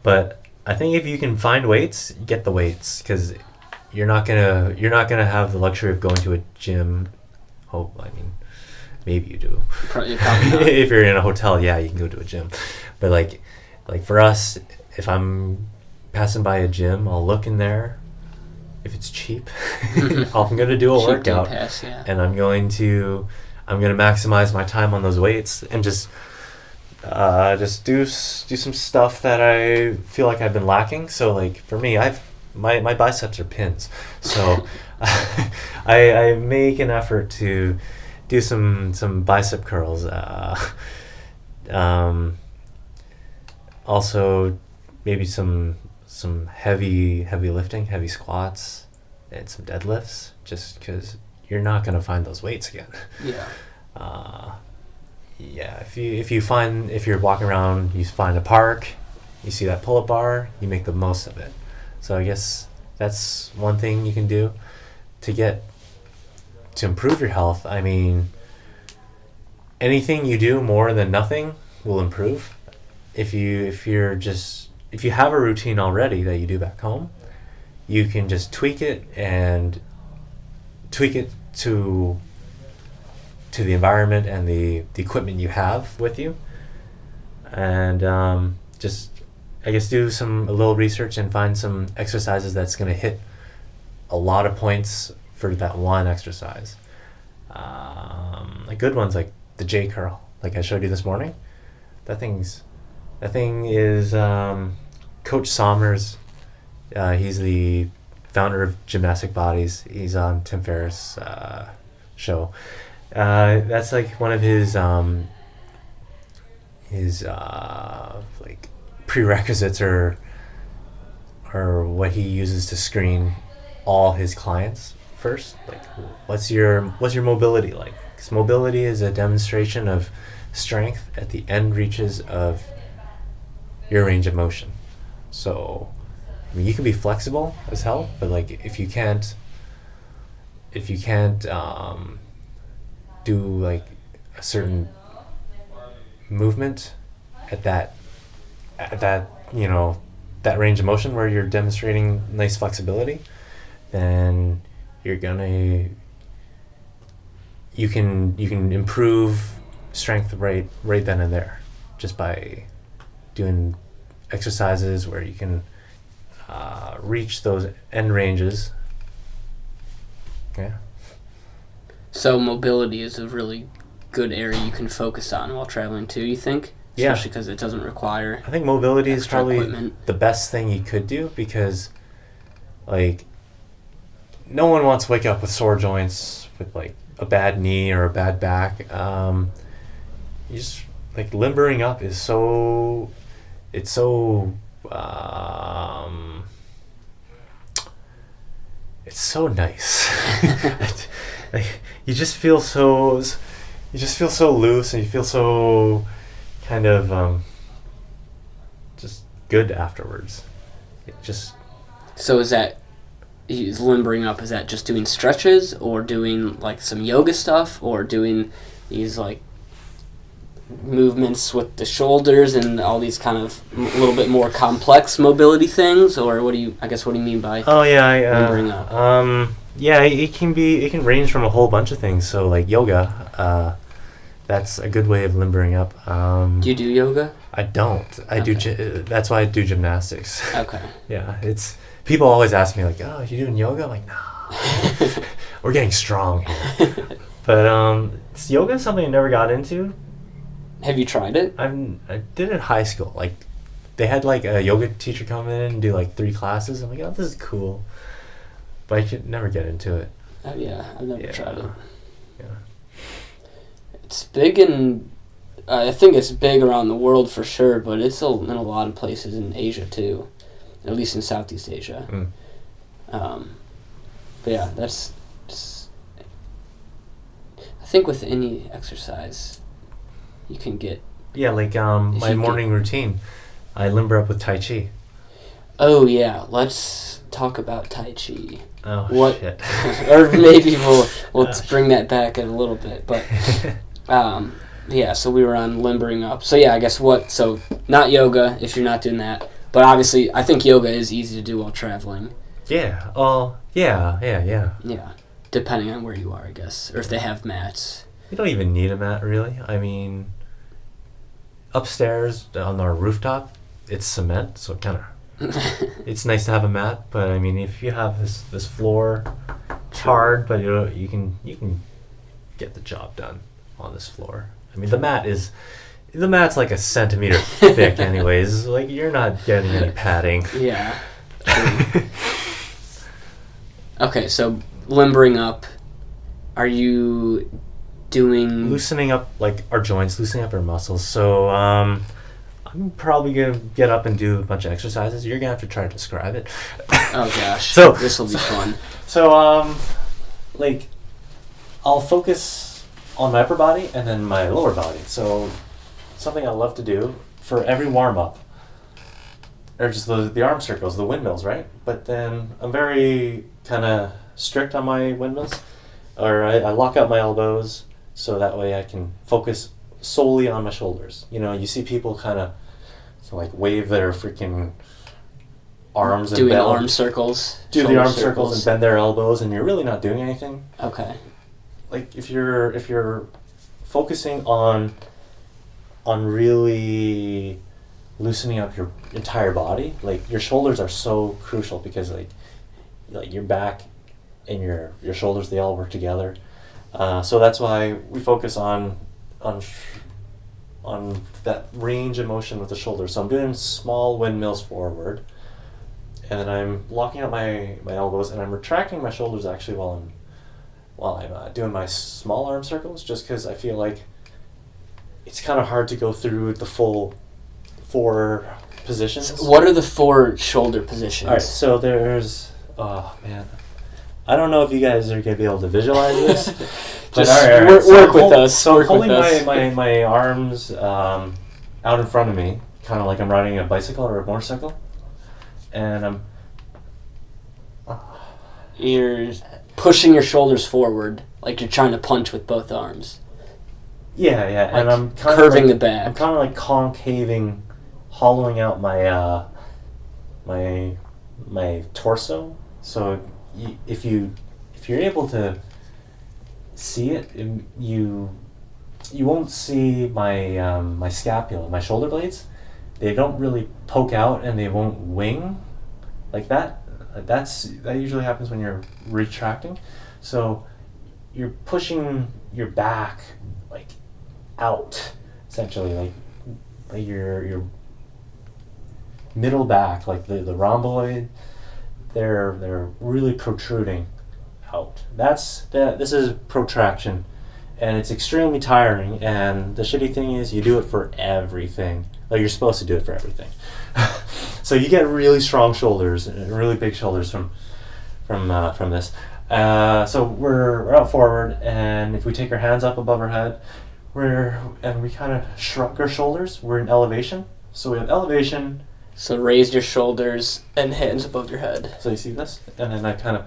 But I think if you can find weights, get the weights, because you're not gonna have the luxury of going to a gym. Maybe you do. Probably not. If you're in a hotel, you can go to a gym. But like for us, if I'm passing by a gym, I'll look in there. If it's cheap, I'm going to do a workout, and I'm going to maximize my time on those weights and just do some stuff that I feel like I've been lacking. So like for me, my biceps are pins, so I make an effort to do some bicep curls. Also, maybe some heavy lifting, heavy squats, and some deadlifts. Just because you're not gonna find those weights again. Yeah. Yeah. If you're walking around, you find a park, you see that pull-up bar, you make the most of it. So I guess that's one thing you can do to improve your health. I mean, anything you do more than nothing will improve. If you have a routine already that you do back home, you can just tweak it to the environment and the equipment you have with you, and just, I guess, do a little research and find some exercises that's going to hit a lot of points for that one exercise. Like good ones like the J curl, like I showed you this morning. That thing is Coach Sommers. He's the founder of Gymnastic Bodies. He's on Tim Ferriss' show. That's like one of his like prerequisites or what he uses to screen all his clients first. Like, what's your mobility like? Because mobility is a demonstration of strength at the end reaches of your range of motion. So, I mean, you can be flexible as hell, but like if you can't do like a certain movement at that that range of motion where you're demonstrating nice flexibility, then you can improve strength right then and there just by doing exercises where you can reach those end ranges. Yeah. So mobility is a really good area you can focus on while traveling too, you think? Yeah. Especially because it doesn't require I think mobility is extra probably equipment. the best thing you could do, because like no one wants to wake up with sore joints, with like a bad knee or a bad back. You just like limbering up is so it's so nice. Like you just feel so loose, and you feel so kind of just good afterwards. It just So is limbering up, is that just doing stretches or doing like some yoga stuff or doing these like movements with the shoulders and all these kind of a little bit more complex mobility things, or what do you mean by limbering up? Yeah, it can range from a whole bunch of things. So like yoga, that's a good way of limbering up. Do you do yoga? I don't. That's why I do gymnastics. Okay. Yeah, it's people always ask me like, "Oh, you doing yoga?" I'm like, "No, we're getting strong here." But yoga is something I never got into. Have you tried it? I did it in high school. Like, they had like a yoga teacher come in and do like 3 classes. I'm like, oh, this is cool. But I could never get into it. Oh yeah, I've never tried it. Yeah. It's big I think it's big around the world for sure, but it's in a lot of places in Asia too, at least in Southeast Asia. But yeah, that's just, I think with any exercise you can get. Yeah, like my morning routine, I limber up with Tai Chi. Oh yeah, let's talk about Tai Chi. Oh shit. Or maybe we'll bring that back in a little bit, but yeah. So we were on limbering up. So yeah, I guess so not yoga if you're not doing that, but obviously I think yoga is easy to do while traveling. Yeah. Oh yeah. Yeah, depending on where you are, I guess, or if they have mats. You don't even need a mat, really. I mean, upstairs on our rooftop, it's cement, so it kind of it's nice to have a mat. But I mean, if you have this floor, it's hard, but you can get the job done on this floor. I mean, the mat's like a centimeter thick, anyways. Like, you're not getting any padding. Yeah. Okay, so limbering up, are you doing... Loosening up, like, our joints, loosening up our muscles. So, I'm probably going to get up and do a bunch of exercises. You're going to have to try to describe it. Oh, gosh. So this will be fun. So, like, I'll focus on my upper body and then my lower body. So, something I love to do for every warm-up are just the arm circles, the windmills, right? But then I'm very kind of strict on my windmills. Or I lock out my elbows so that way I can focus solely on my shoulders. You know, you see people kind of like wave their freaking arms doing and bend, arm circles. do the arm circles and bend their elbows, and you're really not doing anything. Okay. Like if you're focusing on really loosening up your entire body, like your shoulders are so crucial because like your back and your shoulders, they all work together. So that's why we focus on that range of motion with the shoulders. So I'm doing small windmills forward, and then I'm locking out my elbows, and I'm retracting my shoulders actually while I'm doing my small arm circles, just because I feel like it's kind of hard to go through the full 4 positions. So what are the 4 shoulder positions? All right, so there's, oh man, I don't know if you guys are gonna be able to visualize this. But just all right. Work with us. So work holding with us. my arms out in front of me, kind of like I'm riding a bicycle or a motorcycle, and I'm. You're pushing your shoulders forward like you're trying to punch with both arms. Yeah, Like and I'm kind curving of the back. I'm kind of like concaving, hollowing out my my torso. So if you're able to see it, you won't see my my scapula, my shoulder blades. They don't really poke out and they won't wing like that. That usually happens when you're retracting. So you're pushing your back like out, essentially, like your middle back, like the rhomboid. They're really protruding out. This is protraction, and it's extremely tiring. And the shitty thing is, you do it for everything. Like you're supposed to do it for everything. So you get really strong shoulders, really big shoulders from this. So we're out forward, and if we take our hands up above our head, we kind of shrug our shoulders. We're in elevation. So we have elevation. So raise your shoulders and hands above your head. So you see this? And then I kind of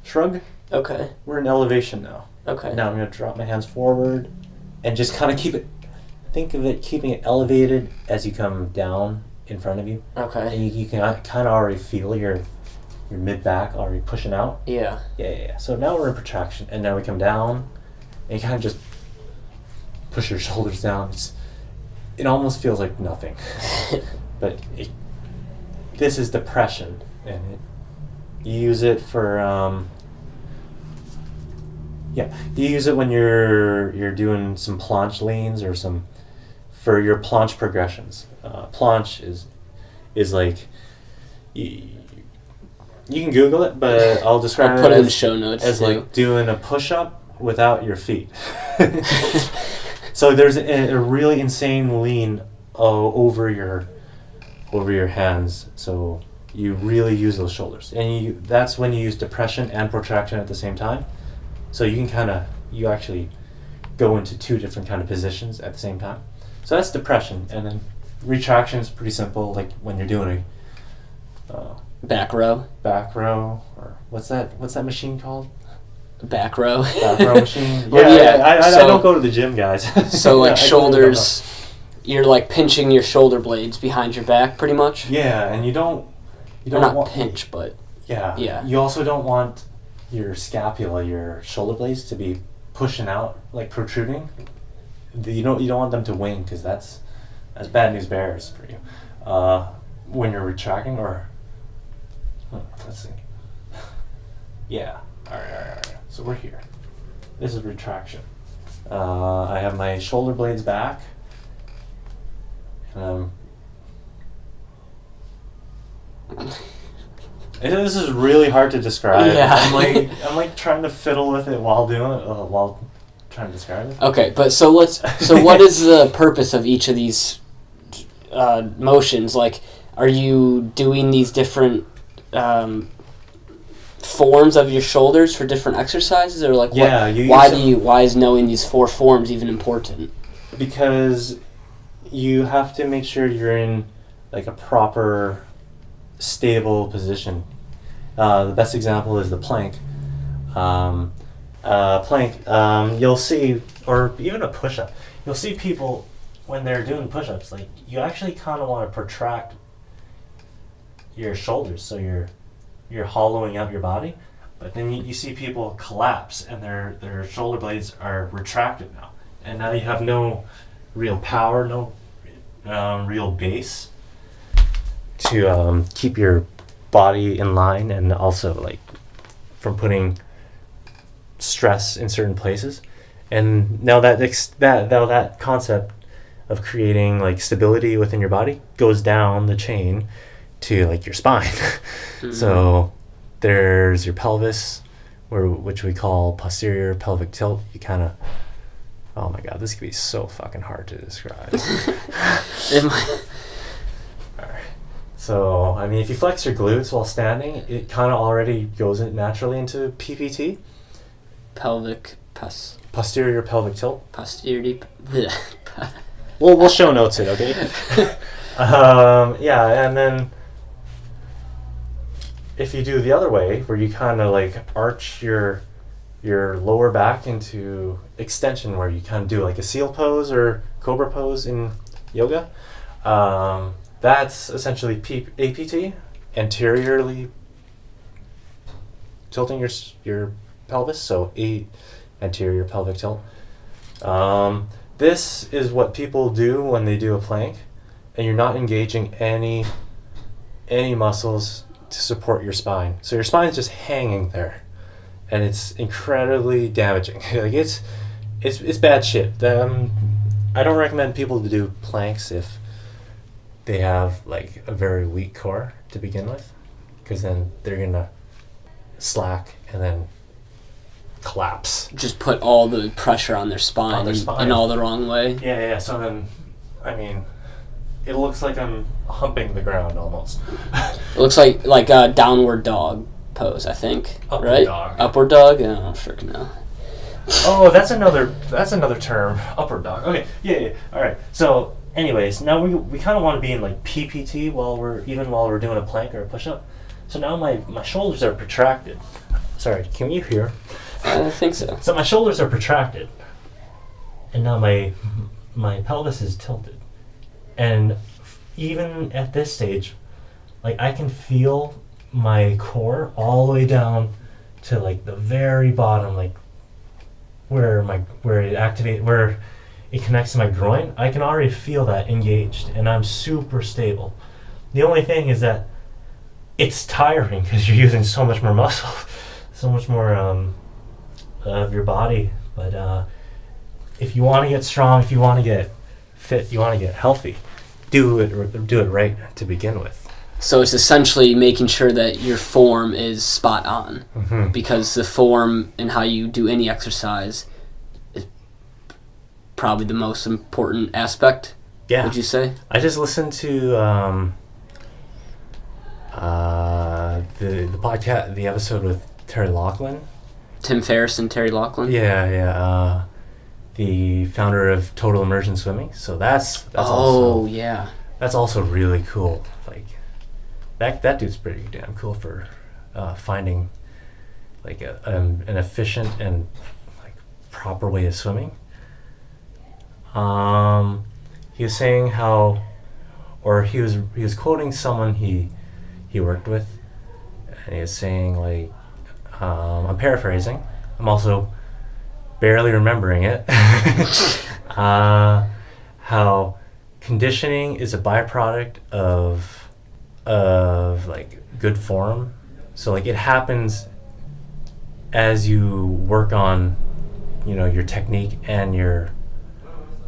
shrug. Okay. We're in elevation now. Okay. Now I'm going to drop my hands forward and just kind of think of it, keeping it elevated as you come down in front of you. Okay. And you can kind of already feel your mid-back already pushing out. Yeah. Yeah. So now we're in protraction, and now we come down, and you kind of just push your shoulders down. It almost feels like nothing. But this is depression, and you use it for you use it when you're doing some planche leans or for your planche progressions. Planche is like you can Google it, but I'll describe I'll put it in the as, show notes as too. like doing a push-up without your feet. So there's a really insane lean over your hands, so you really use those shoulders, and that's when you use depression and protraction at the same time. So you actually go into 2 different kind of positions at the same time. So that's depression, and then retraction is pretty simple, like when you're doing a back row, or what's that machine called? Back row Machine. Well, I don't go to the gym, guys. So like I shoulders, you're like pinching your shoulder blades behind your back pretty much. Yeah, and you don't not want pinch, but yeah. You also don't want your scapula, your shoulder blades, to be pushing out, like protruding. You don't want them to wing, because that's bad news bears for you. When you're retracting, or let's see. Yeah. All right. So we're here. This is retraction. I have my shoulder blades back, and this is really hard to describe. Yeah. I'm like trying to fiddle with it while doing it, while trying to describe it. Okay, but so what is the purpose of each of these motions? Like, are you doing these different forms of your shoulders for different exercises, or like why is knowing these 4 forms even important? Because you have to make sure you're in like a proper stable position. The best example is the plank. You'll see, or even a push-up, you'll see people when they're doing push-ups, like you actually kind of want to protract your shoulders, so you're hollowing out your body, but then you see people collapse and their shoulder blades are retracted now, and now you have no real power, no real base to keep your body in line, and also like from putting stress in certain places. And now that concept of creating like stability within your body goes down the chain to like your spine. Mm-hmm. So there's your pelvis, which we call posterior pelvic tilt. You kind of, oh my god, this could be so fucking hard to describe. Alright. So, I mean, if you flex your glutes while standing, it kind of already goes naturally into PPT. Posterior pelvic tilt. Posterior. We'll show notes it, okay? Yeah, and then if you do the other way, where you kind of like arch your lower back into extension, where you kind of do like a seal pose or cobra pose in yoga, that's essentially APT, anteriorly tilting your pelvis, so anterior pelvic tilt. This is what people do when they do a plank, and you're not engaging any muscles to support your spine. So your spine's just hanging there, and it's incredibly damaging. Like it's bad shit. I don't recommend people to do planks if they have like a very weak core to begin with, because then they're gonna slack and then collapse. Just put all the pressure on their spine, in all the wrong way. Yeah. So then, I mean, it looks like I'm humping the ground almost. It looks like a downward dog pose, I think. Upward dog. Upward dog? I don't freaking know. Oh, that's another term. Upward dog. Okay. Yeah. All right. So, anyways, now we kind of want to be in like PPT while we're doing a plank or a push-up. So now my shoulders are protracted. Sorry, can you hear? I don't think so. So my shoulders are protracted, and now my pelvis is tilted. And even at this stage, like I can feel my core all the way down to like the very bottom, like where it connects to my groin. I can already feel that engaged, and I'm super stable. The only thing is that it's tiring because you're using so much more muscle, so much more of your body. But if you want to get strong, if you want to get fit, you want to get healthy, do it right to begin with. So it's essentially making sure that your form is spot on, mm-hmm. because the form and how you do any exercise is probably the most important aspect. Yeah. Would you say? I just listened to the podcast, the episode with Terry Laughlin. Tim Ferriss and Terry Laughlin? Yeah. The founder of Total Immersion Swimming. So that's also really cool. Like that dude's pretty damn cool for finding like an efficient and like proper way of swimming. He was saying how, or he was quoting someone he worked with, and he was saying like, I'm paraphrasing. I'm also barely remembering it. How conditioning is a byproduct of like good form. So like it happens as you work on, your technique and your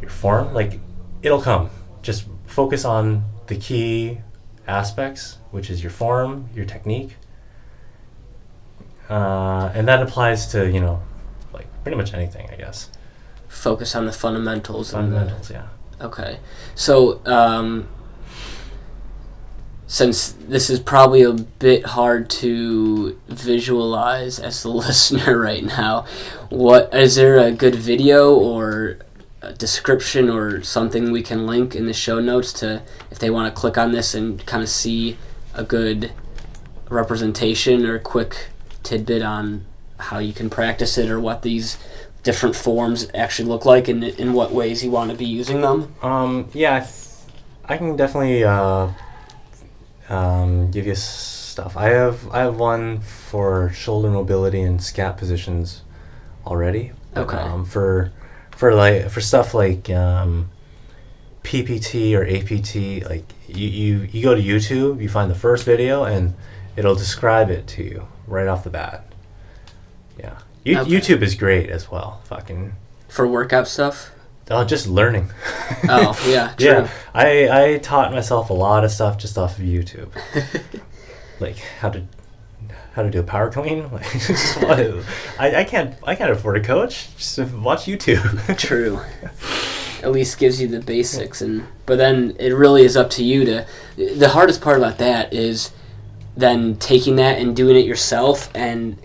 form. Like it'll come. Just focus on the key aspects, which is your form, your technique. And that applies to, like pretty much anything, I guess. focus on the fundamentals. Yeah. Okay. So, since this is probably a bit hard to visualize as the listener right now, is there a good video or a description or something we can link in the show notes to, if they want to click on this and kind of see a good representation or quick tidbit on how you can practice it, or what these different forms actually look like and in what ways you want to be using them? Yeah, I can definitely give you stuff. I have one for shoulder mobility and scap positions already. Okay. For stuff like PPT or APT, like you go to YouTube, you find the first video, and it'll describe it to you right off the bat. Yeah. Okay. YouTube is great as well. Fucking. For workout stuff? Oh, just learning. Oh, yeah, true. Yeah, I taught myself a lot of stuff just off of YouTube. Like how to do a power clean. Like, I can't afford a coach. Just watch YouTube. True. At least gives you the basics, but then it really is up to you to. The hardest part about that is then taking that and doing it yourself and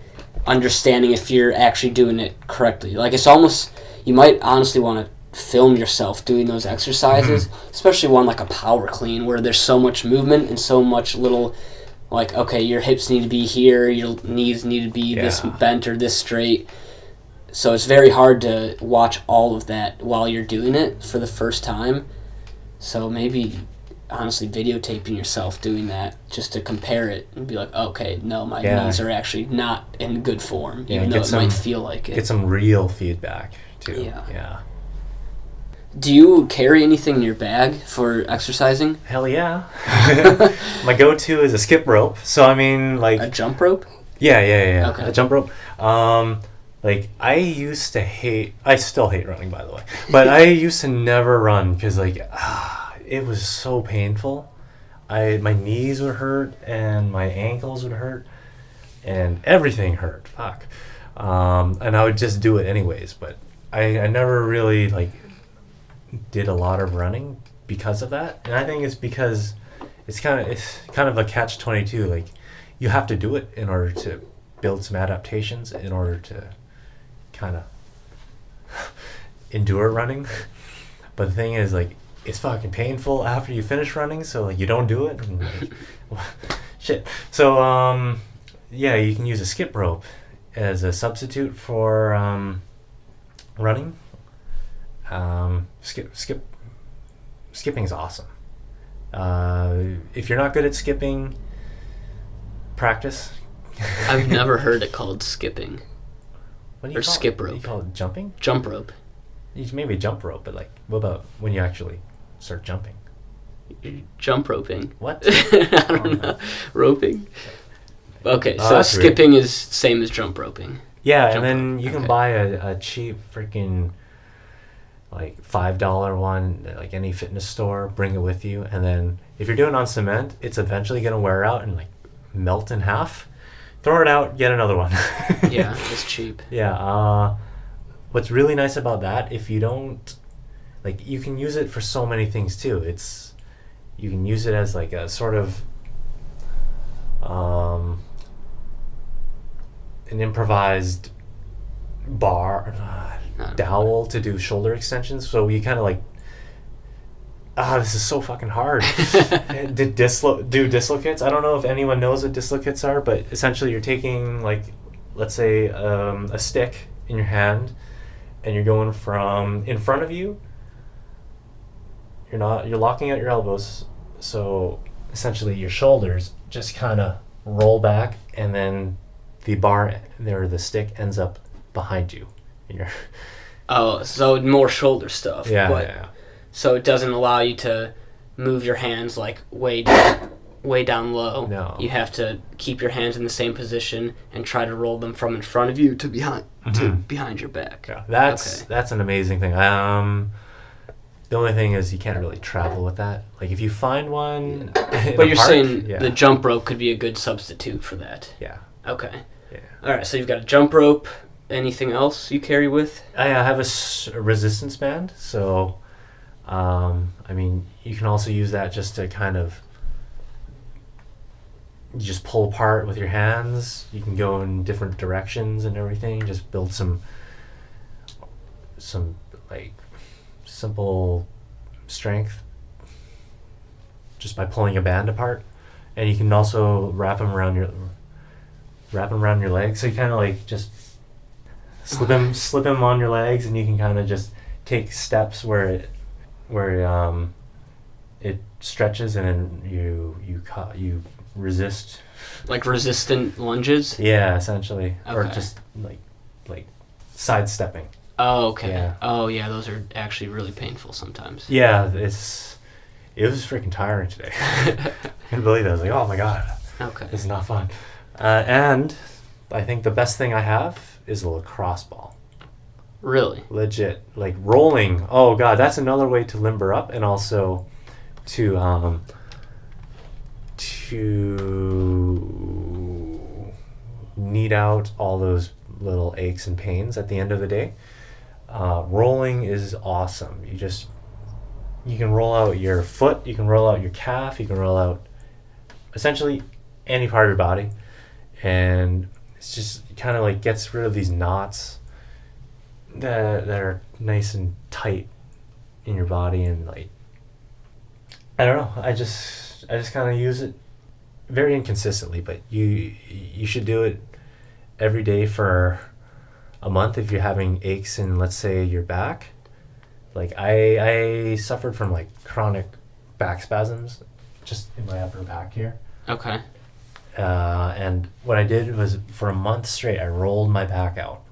understanding if you're actually doing it correctly. Like, it's almost, you might honestly want to film yourself doing those exercises, especially one like a power clean where there's so much movement and so much little, like, okay, your hips need to be here, your knees need to be this bent or this straight. So it's very hard to watch all of that while you're doing it for the first time. So maybe honestly videotaping yourself doing that just to compare it and be like, okay, no, my knees are actually not in good form, even though it might feel like it. Get some real feedback too. Yeah. Do you carry anything in your bag for exercising? Hell yeah. My go-to is a skip rope. So I mean, like a jump rope? Yeah. Okay. A jump rope. Like I still hate running, by the way. But I used to never run because like it was so painful. My knees would hurt and my ankles would hurt and everything hurt. Fuck. And I would just do it anyways. But I never really like did a lot of running because of that. And I think it's because it's kind of a catch-22. Like you have to do it in order to build some adaptations, in order to kind of endure running. But the thing is, like, it's fucking painful after you finish running, so like you don't do it. And, like, shit. So yeah, you can use a skip rope as a substitute for running. Skipping's awesome. If you're not good at skipping, practice. I've never heard it called skipping. What do you or call skip it? rope. You call it jumping? Jump rope. Maybe jump rope, but like, what about when you actually start jumping? Jump roping. What? I don't know. Roping. Okay, so that's skipping is same as jump roping. Yeah, Jump and then rope. you can buy a cheap freaking like $5 one, like any fitness store, bring it with you, and then if you're doing it on cement, it's eventually gonna wear out and like melt in half. Throw it out, get another one. Yeah, it's cheap. Yeah. What's really nice about that, if you don't, like, you can use it for so many things too. You can use it as like a sort of an improvised bar, dowel to do shoulder extensions. So you kind of like, this is so fucking hard. do dislocates. I don't know if anyone knows what dislocates are, but essentially you're taking, like, let's say a stick in your hand, and you're going from in front of you. You're locking out your elbows, so essentially your shoulders just kind of roll back, and then the stick ends up behind you. Oh, so more shoulder stuff. Yeah. So it doesn't allow you to move your hands like way down low. No. You have to keep your hands in the same position and try to roll them from in front of you to behind your back. Yeah, that's an amazing thing. The only thing is you can't really travel with that. Like if you find one, but you're saying the jump rope could be a good substitute for that. Yeah. Okay. Yeah. All right. So you've got a jump rope, Anything else you carry with? I have a resistance band, so I mean, you can also use that just to kind of you just pull apart with your hands. You can go in different directions and everything. Just build some like simple strength just by pulling a band apart. And you can also wrap them around your legs. So you kind of like just slip them on your legs, and you can kind of just take steps where it stretches, and then you resist. Like resistant lunges? Yeah, essentially. Okay. Or just like sidestepping. Oh, okay. Yeah. Oh, yeah, those are actually really painful sometimes. Yeah, it was freaking tiring today. I couldn't believe it. I was like, oh my god. Okay. This is not fun. And I think the best thing I have is a lacrosse ball. Really? Legit. Like rolling. Oh god, that's another way to limber up, and also to knead out all those little aches and pains at the end of the day. Rolling is awesome. You can roll out your foot, you can roll out your calf, you can roll out essentially any part of your body, and it's just kind of like gets rid of these knots that are nice and tight in your body. And like, I don't know, I just kind of use it very inconsistently, but you should do it every day for a month if you're having aches in, let's say, your back. Like I suffered from like chronic back spasms just in my upper back here. Okay. And what I did was for a month straight, I rolled my back out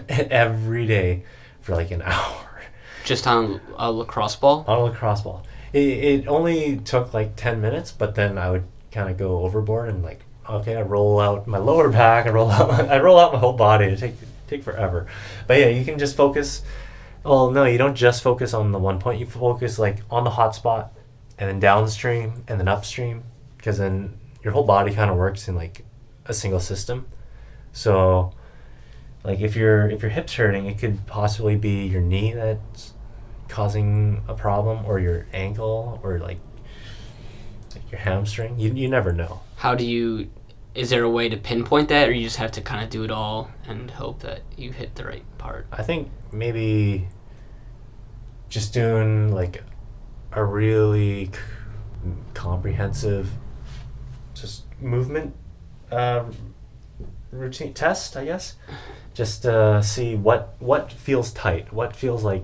every day for like an hour. Just on a lacrosse ball? On a lacrosse ball. It only took like 10 minutes, but then I would kind of go overboard and like, okay, I roll out my lower back, I roll out my whole body. It take forever. But yeah, you can just focus. Well, no, you don't just focus on the one point. You focus like on the hot spot, and then downstream, and then upstream, because then your whole body kind of works in like a single system. So, like if your hip's hurting, it could possibly be your knee that's causing a problem, or your ankle, or like your hamstring. You never know. Is there a way to pinpoint that, or you just have to kind of do it all and hope that you hit the right part? I think maybe just doing like a really comprehensive just movement routine test, I guess. Just see what feels tight, what feels like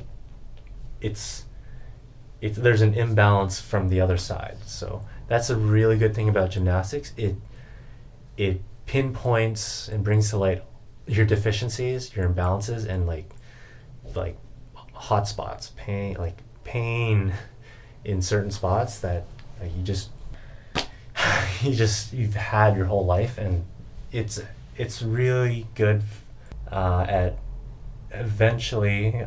there's an imbalance from the other side. So that's a really good thing about gymnastics. It pinpoints and brings to light your deficiencies, your imbalances, and like hot spots, pain in certain spots that like you've had your whole life, and it's really good at eventually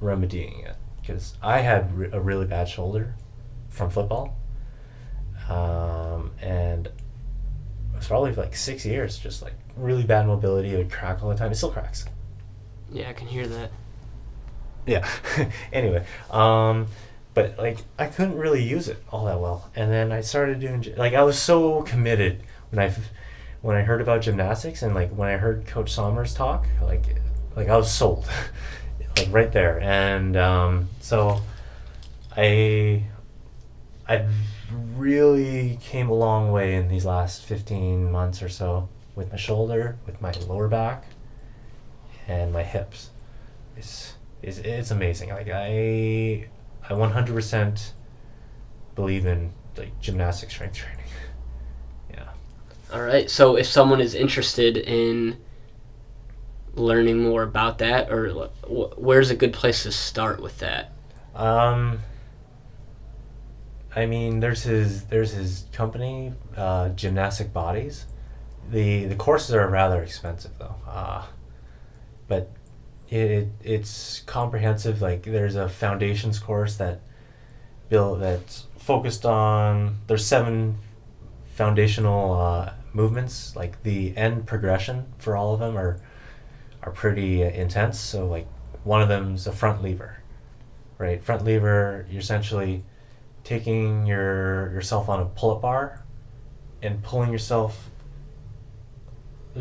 remedying it, because I had a really bad shoulder from football, and it was probably like 6 years, just like really bad mobility. It would crack all the time. It still cracks. Yeah, I can hear that. Yeah. Anyway, but like I couldn't really use it all that well, and then I started doing like I was so committed when I heard about gymnastics, and like when I heard Coach Sommers talk, like I was sold, like right there. And so I really came a long way in these last 15 months or so with my shoulder, with my lower back, and my hips. It's amazing. Like I 100% believe in like gymnastic strength training. Yeah. All right. So if someone is interested in learning more about that, or where's a good place to start with that? I mean, there's his company, Gymnastic Bodies. The courses are rather expensive though, but it's comprehensive. Like there's a foundations course that's focused on. There's 7 foundational movements. Like the end progression for all of them are pretty intense. So like one of them is a front lever, right? Front lever, you're essentially taking yourself on a pull-up bar and pulling yourself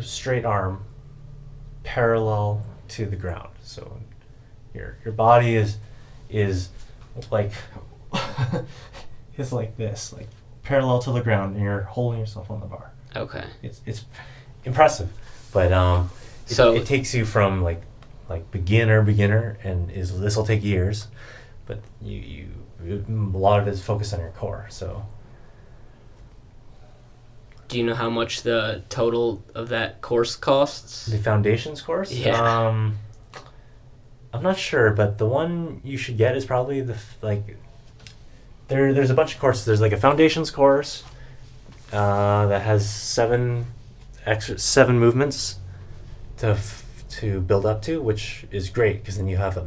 straight arm parallel to the ground. So your body is like is like this, like parallel to the ground, and you're holding yourself on the bar. Okay. It's impressive, but it takes you from like beginner, and this will take years, but you a lot of it is focused on your core. So do you know how much the total of that course costs? the foundations course, Yeah. I'm not sure, but the one you should get is probably there's a bunch of courses. There's like a foundations course that has seven movements to build up to, which is great because then you have a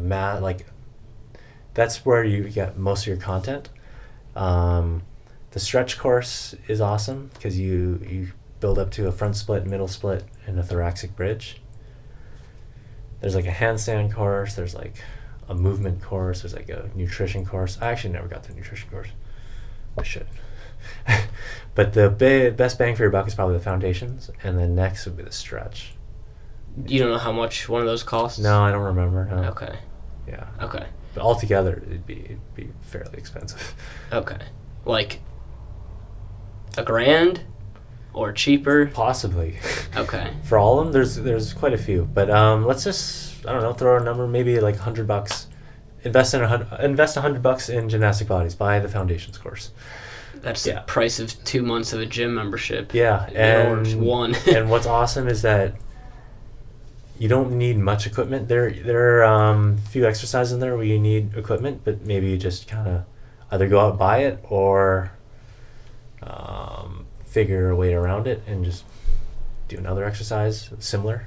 that's where you get most of your content. The stretch course is awesome because you build up to a front split, middle split, and a thoracic bridge. There's like a handstand course, there's like a movement course, there's like a nutrition course. I actually never got the nutrition course. I should. But the best bang for your buck is probably the foundations, and then next would be the stretch. You don't know how much one of those costs? No, I don't remember. No. Okay. Yeah. Okay. But altogether, it'd be fairly expensive. Okay. Like $1,000 or cheaper? Possibly. Okay. For all of them, there's quite a few. But let's just, I don't know, throw a number, maybe like $100. Invest $100 in gymnastic bodies. Buy the foundations course. That's the price of 2 months of a gym membership. Yeah, or one. And what's awesome is that you don't need much equipment. There are few exercises in there where you need equipment, but maybe you just kind of either go out and buy it or figure a way around it and just do another exercise similar.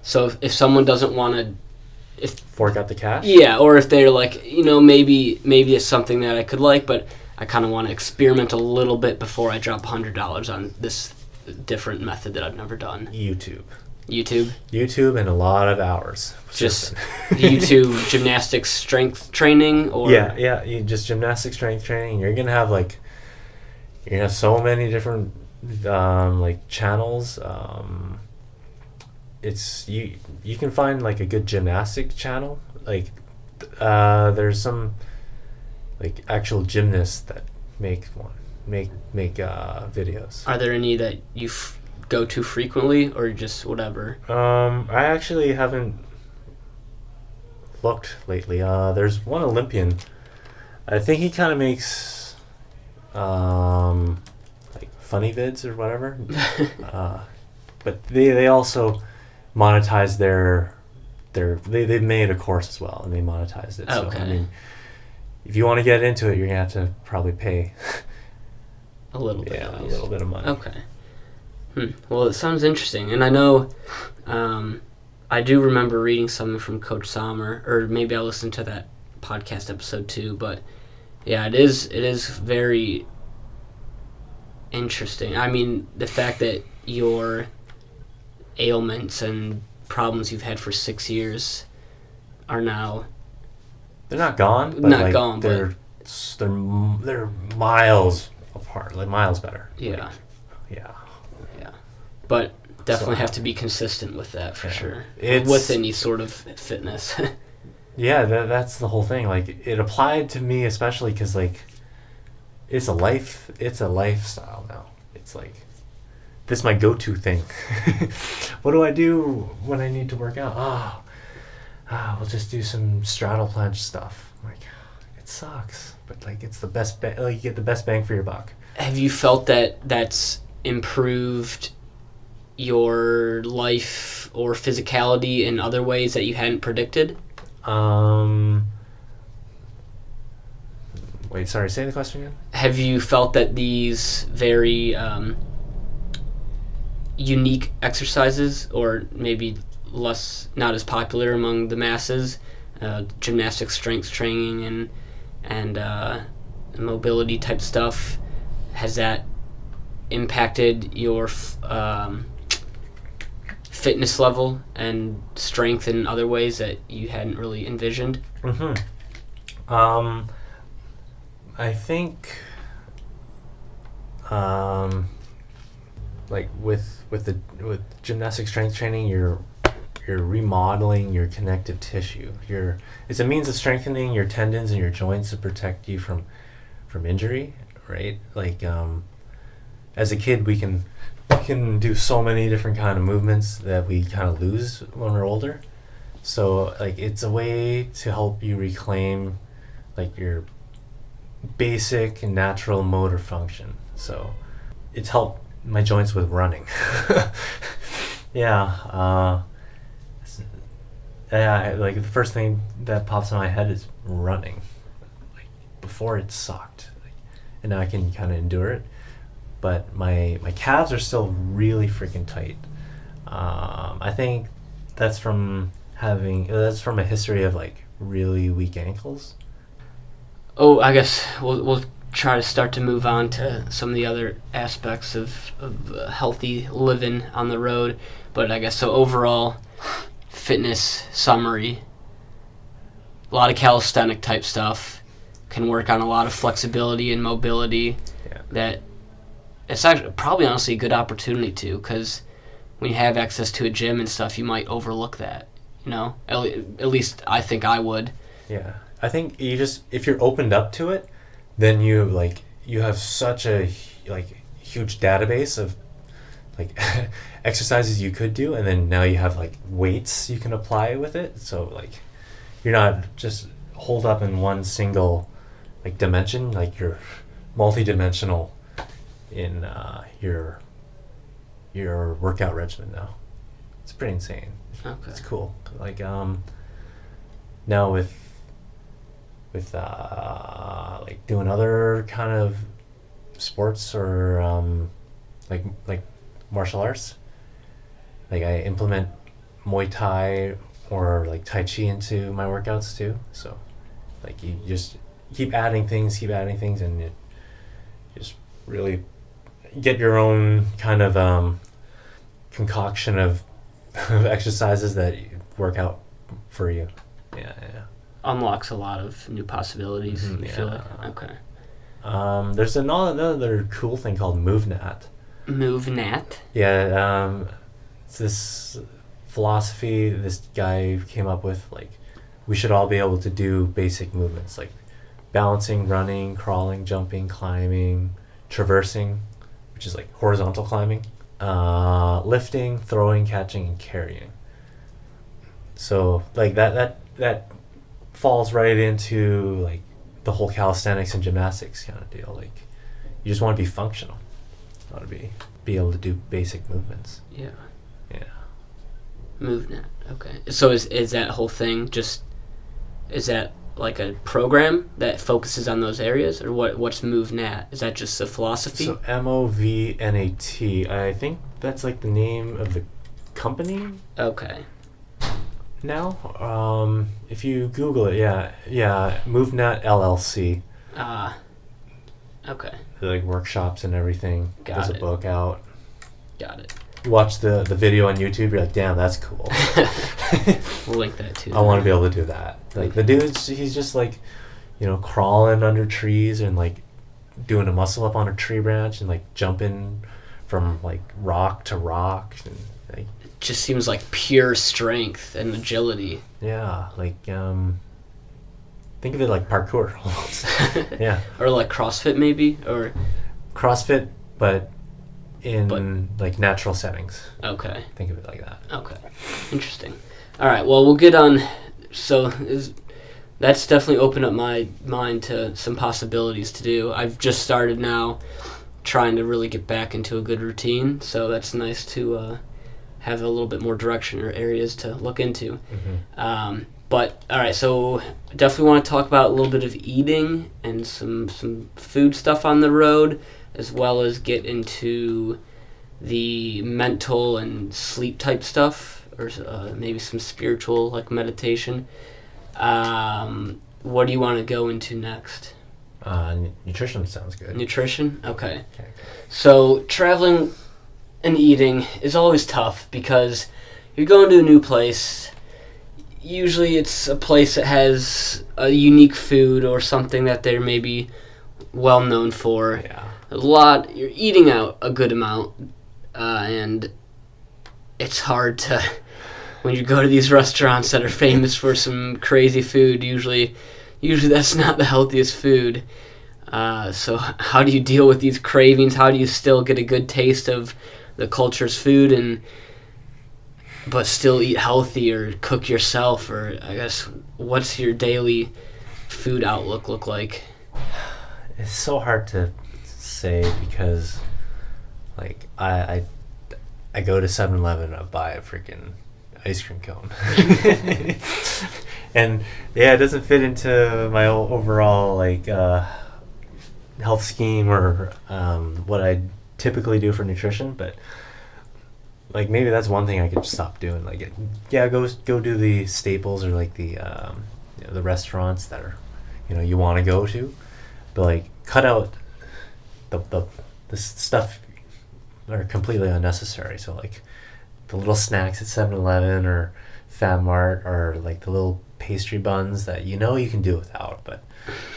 So if someone doesn't want to, fork out the cash. Yeah, or if they're like, maybe it's something that I could like, but I kind of want to experiment a little bit before I drop $100 on this different method that I've never done. YouTube and a lot of hours. Just YouTube gymnastics strength training, or you just gymnastic strength training. You're gonna have so many different channels. It's you can find like a good gymnastic channel. There's some actual gymnasts that make videos. Are there any that you go to frequently, or just whatever? I actually haven't looked lately. There's one Olympian. I think he kind of makes funny vids or whatever. But they also monetize they've made a course as well, and they monetized it. Okay. So I mean, if you want to get into it, you're gonna have to probably pay a little bit. Yeah, a little bit of money. Okay. Well, it sounds interesting, and I know I do remember reading something from Coach Sommer, or maybe I listened to that podcast episode too. But yeah, it is very interesting. I mean, the fact that your ailments and problems you've had for 6 years are now they're not gone. But they're miles apart, like miles better. Yeah. Yeah. But definitely have to be consistent with that for sure. It's, with any sort of fitness. Yeah, that's the whole thing. It applied to me especially because it's a lifestyle now. It's this is my go-to thing. What do I do when I need to work out? We'll just do some straddle planche stuff. It sucks, but it's the best. You get the best bang for your buck. Have you felt that that's improved your life or physicality in other ways that you hadn't predicted? Wait, sorry, say the question again. Have you felt that these very unique exercises, or maybe not as popular among the masses, gymnastic strength training and mobility type stuff, has that impacted your fitness level and strength in other ways that you hadn't really envisioned? I think like with gymnastic strength training, you're remodeling your connective tissue. It's a means of strengthening your tendons and your joints to protect you from injury, right? Like as a kid, we can do so many different kind of movements that we kind of lose when we're older. So like it's a way to help you reclaim like your basic and natural motor function. So it's helped my joints with running. Yeah, like the first thing that pops in my head is running. Like before it sucked, and now I can kind of endure it. But my calves are still really freaking tight. I think that's from a history of like really weak ankles. Oh, I guess we'll try to start to move on to some of the other aspects of healthy living on the road. But I guess so overall, fitness summary, a lot of calisthenic type stuff, can work on a lot of flexibility and mobility. Yeah. That it's actually probably honestly a good opportunity to, because when you have access to a gym and stuff, you might overlook that. You know, at least I think I would. Yeah, I think if you're opened up to it, then you have such a huge database of like exercises you could do, and then now you have like weights you can apply with it. So like you're not just holed up in one single like dimension. Like you're multi-dimensional in your workout regimen now. It's pretty insane. Okay. It's cool. Like now with like doing other kind of sports or like martial arts, like I implement Muay Thai or like Tai Chi into my workouts too. So like you just keep adding things and it just really get your own kind of concoction of exercises that work out for you. Yeah. Unlocks a lot of new possibilities. You feel like? Okay. There's another cool thing called MoveNat. MoveNat? Yeah, it's this philosophy this guy came up with. Like, we should all be able to do basic movements like balancing, running, crawling, jumping, climbing, traversing, which is like horizontal climbing, lifting, throwing, catching, and carrying. So like that falls right into like the whole calisthenics and gymnastics kind of deal. Like you just want to be functional. You want to be able to do basic movements. Yeah. Yeah. MoveNat. Okay. So is that whole thing is that like a program that focuses on those areas, or what's MoveNat? Is that just a philosophy? So MoveNat. I think that's like the name of the company. Okay. Now, if you Google it, yeah, MoveNat LLC. Okay. Like workshops and everything. There's a book out. Got it. You watch the video on YouTube, you're like, damn, that's cool. We'll link that too. I want to be able to do that. Like the dude, he's just like, crawling under trees and like doing a muscle up on a tree branch and like jumping from like rock to rock and like. Just seems like pure strength and agility. Yeah, like think of it like parkour almost. Yeah. Or like CrossFit maybe, or CrossFit, but in like natural settings. Okay. Think of it like that. Okay. Interesting. All right. Well, we'll get on. So that's definitely opened up my mind to some possibilities to do. I've just started now, trying to really get back into a good routine. So that's nice to. Have a little bit more direction or areas to look into. Mm-hmm. But all right, so definitely want to talk about a little bit of eating and some food stuff on the road, as well as get into the mental and sleep type stuff, or maybe some spiritual like meditation. What do you want to go into next? Nutrition sounds good. Nutrition? Okay. Okay. So traveling and eating is always tough because you're going to a new place. Usually it's a place that has a unique food or something that they're maybe well known for. Yeah. You're eating out a good amount, and it's hard to, when you go to these restaurants that are famous for some crazy food, usually that's not the healthiest food. So how do you deal with these cravings? How do you still get a good taste of the culture's food but still eat healthy or cook yourself? Or I guess, what's your daily food outlook look like? It's so hard to say because, like, I go to 7-Eleven, I buy a freaking ice cream cone. And yeah, it doesn't fit into my overall, like, health scheme or what I typically do for nutrition, but like maybe that's one thing I could stop doing. Like, go do the staples or like the the restaurants that are, you want to go to, but like cut out the stuff that are completely unnecessary. So like the little snacks at 7-Eleven or Fat Mart, or like the little pastry buns that you can do without, but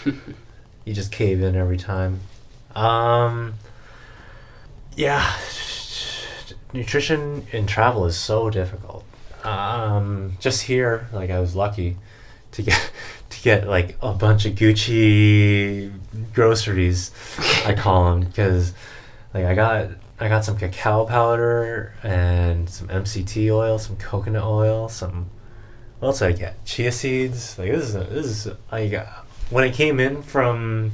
you just cave in every time. Yeah, nutrition in travel is so difficult. Just here, like, I was lucky to get like a bunch of Gucci groceries, I call them, because like I got some cacao powder and some MCT oil, some coconut oil, what else did I get? Chia seeds. Like this is when it came in from,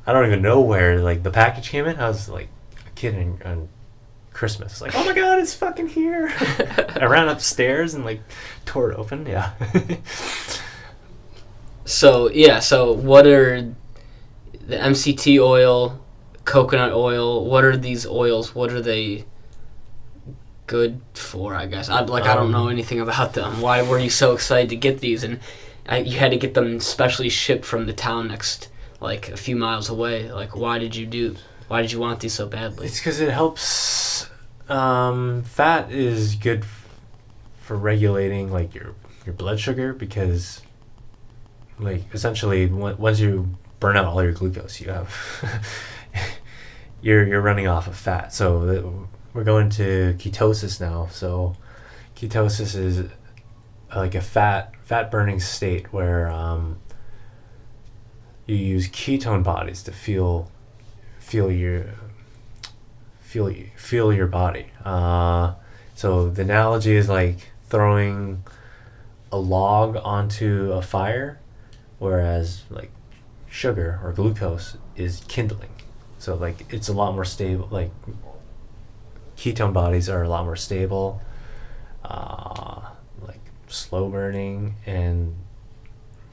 I don't even know where, like, the package came in. I was like a kid on Christmas, like, oh my god, it's fucking here. I ran upstairs and like tore it open. Yeah. So what are the MCT oil, coconut oil? What are these oils? What are they good for? I guess I don't know anything about them. Why were you so excited to get these? And you had to get them specially shipped from the town next, like, a few miles away. Like, why did you want these so badly? It's because it helps. Fat is good for regulating, like, your blood sugar, because, like, essentially once you burn out all your glucose, you have you're running off of fat. So we're going to ketosis now. So ketosis is like a fat burning state where you use ketone bodies to feel your body. So the analogy is like throwing a log onto a fire, whereas like sugar or glucose is kindling. So like it's a lot more stable. Like ketone bodies are a lot more stable, like slow burning, and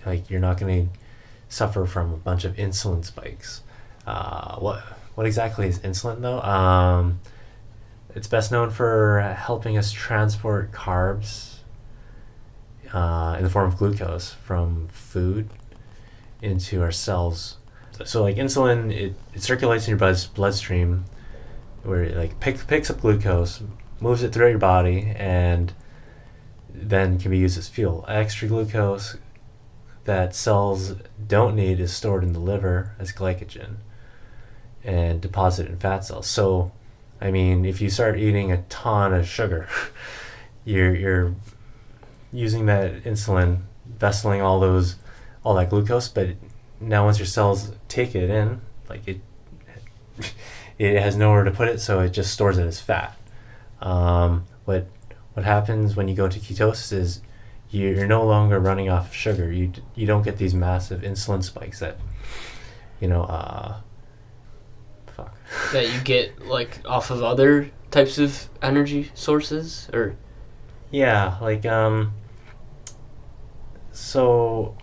like you're not going to suffer from a bunch of insulin spikes. What exactly is insulin though? It's best known for helping us transport carbs in the form of glucose from food into our cells. So like insulin, it circulates in your bloodstream, where it like picks up glucose, moves it throughout your body, and then can be used as fuel. Extra glucose that cells don't need is stored in the liver as glycogen and deposited in fat cells. So, I mean, if you start eating a ton of sugar, you're using that insulin, vesseling all that glucose, but now once your cells take it in, like it has nowhere to put it, so it just stores it as fat. What happens when you go into ketosis is you're no longer running off of sugar. You don't get these massive insulin spikes that that you get like off of other types of energy sources, or like so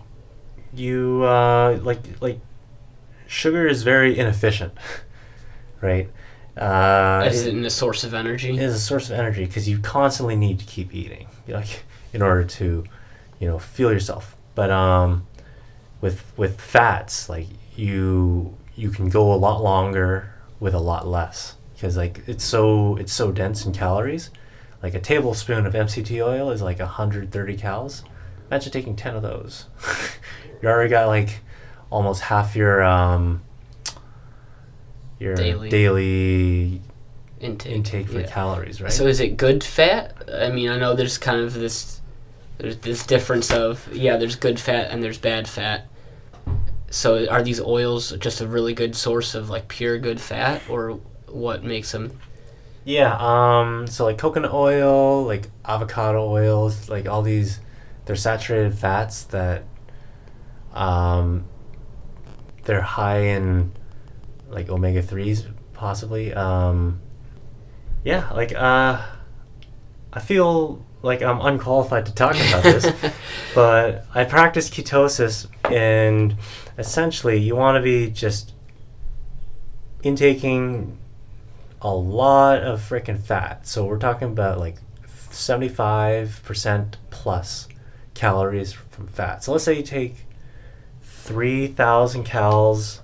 you like sugar is very inefficient, right? Is it a source of energy? It is a source of energy because you constantly need to keep eating, like, in order to fuel yourself. But with fats, like, you can go a lot longer with a lot less, because like it's so dense in calories. like a tablespoon of MCT oil is like 130 calories. Imagine taking 10 of those. You already got like almost half your daily intake for calories, right? So is it good fat? I mean, I know there's kind of there's this difference of, there's good fat and there's bad fat. So are these oils just a really good source of like pure good fat, or what makes them? Yeah, so like coconut oil, like avocado oils, like all these, they're saturated fats that they're high in like omega-3s possibly. I feel like I'm unqualified to talk about this, but I practice ketosis, and essentially you want to be just intaking a lot of freaking fat. So we're talking about like 75% plus calories from fat. So let's say you take 3,000 calories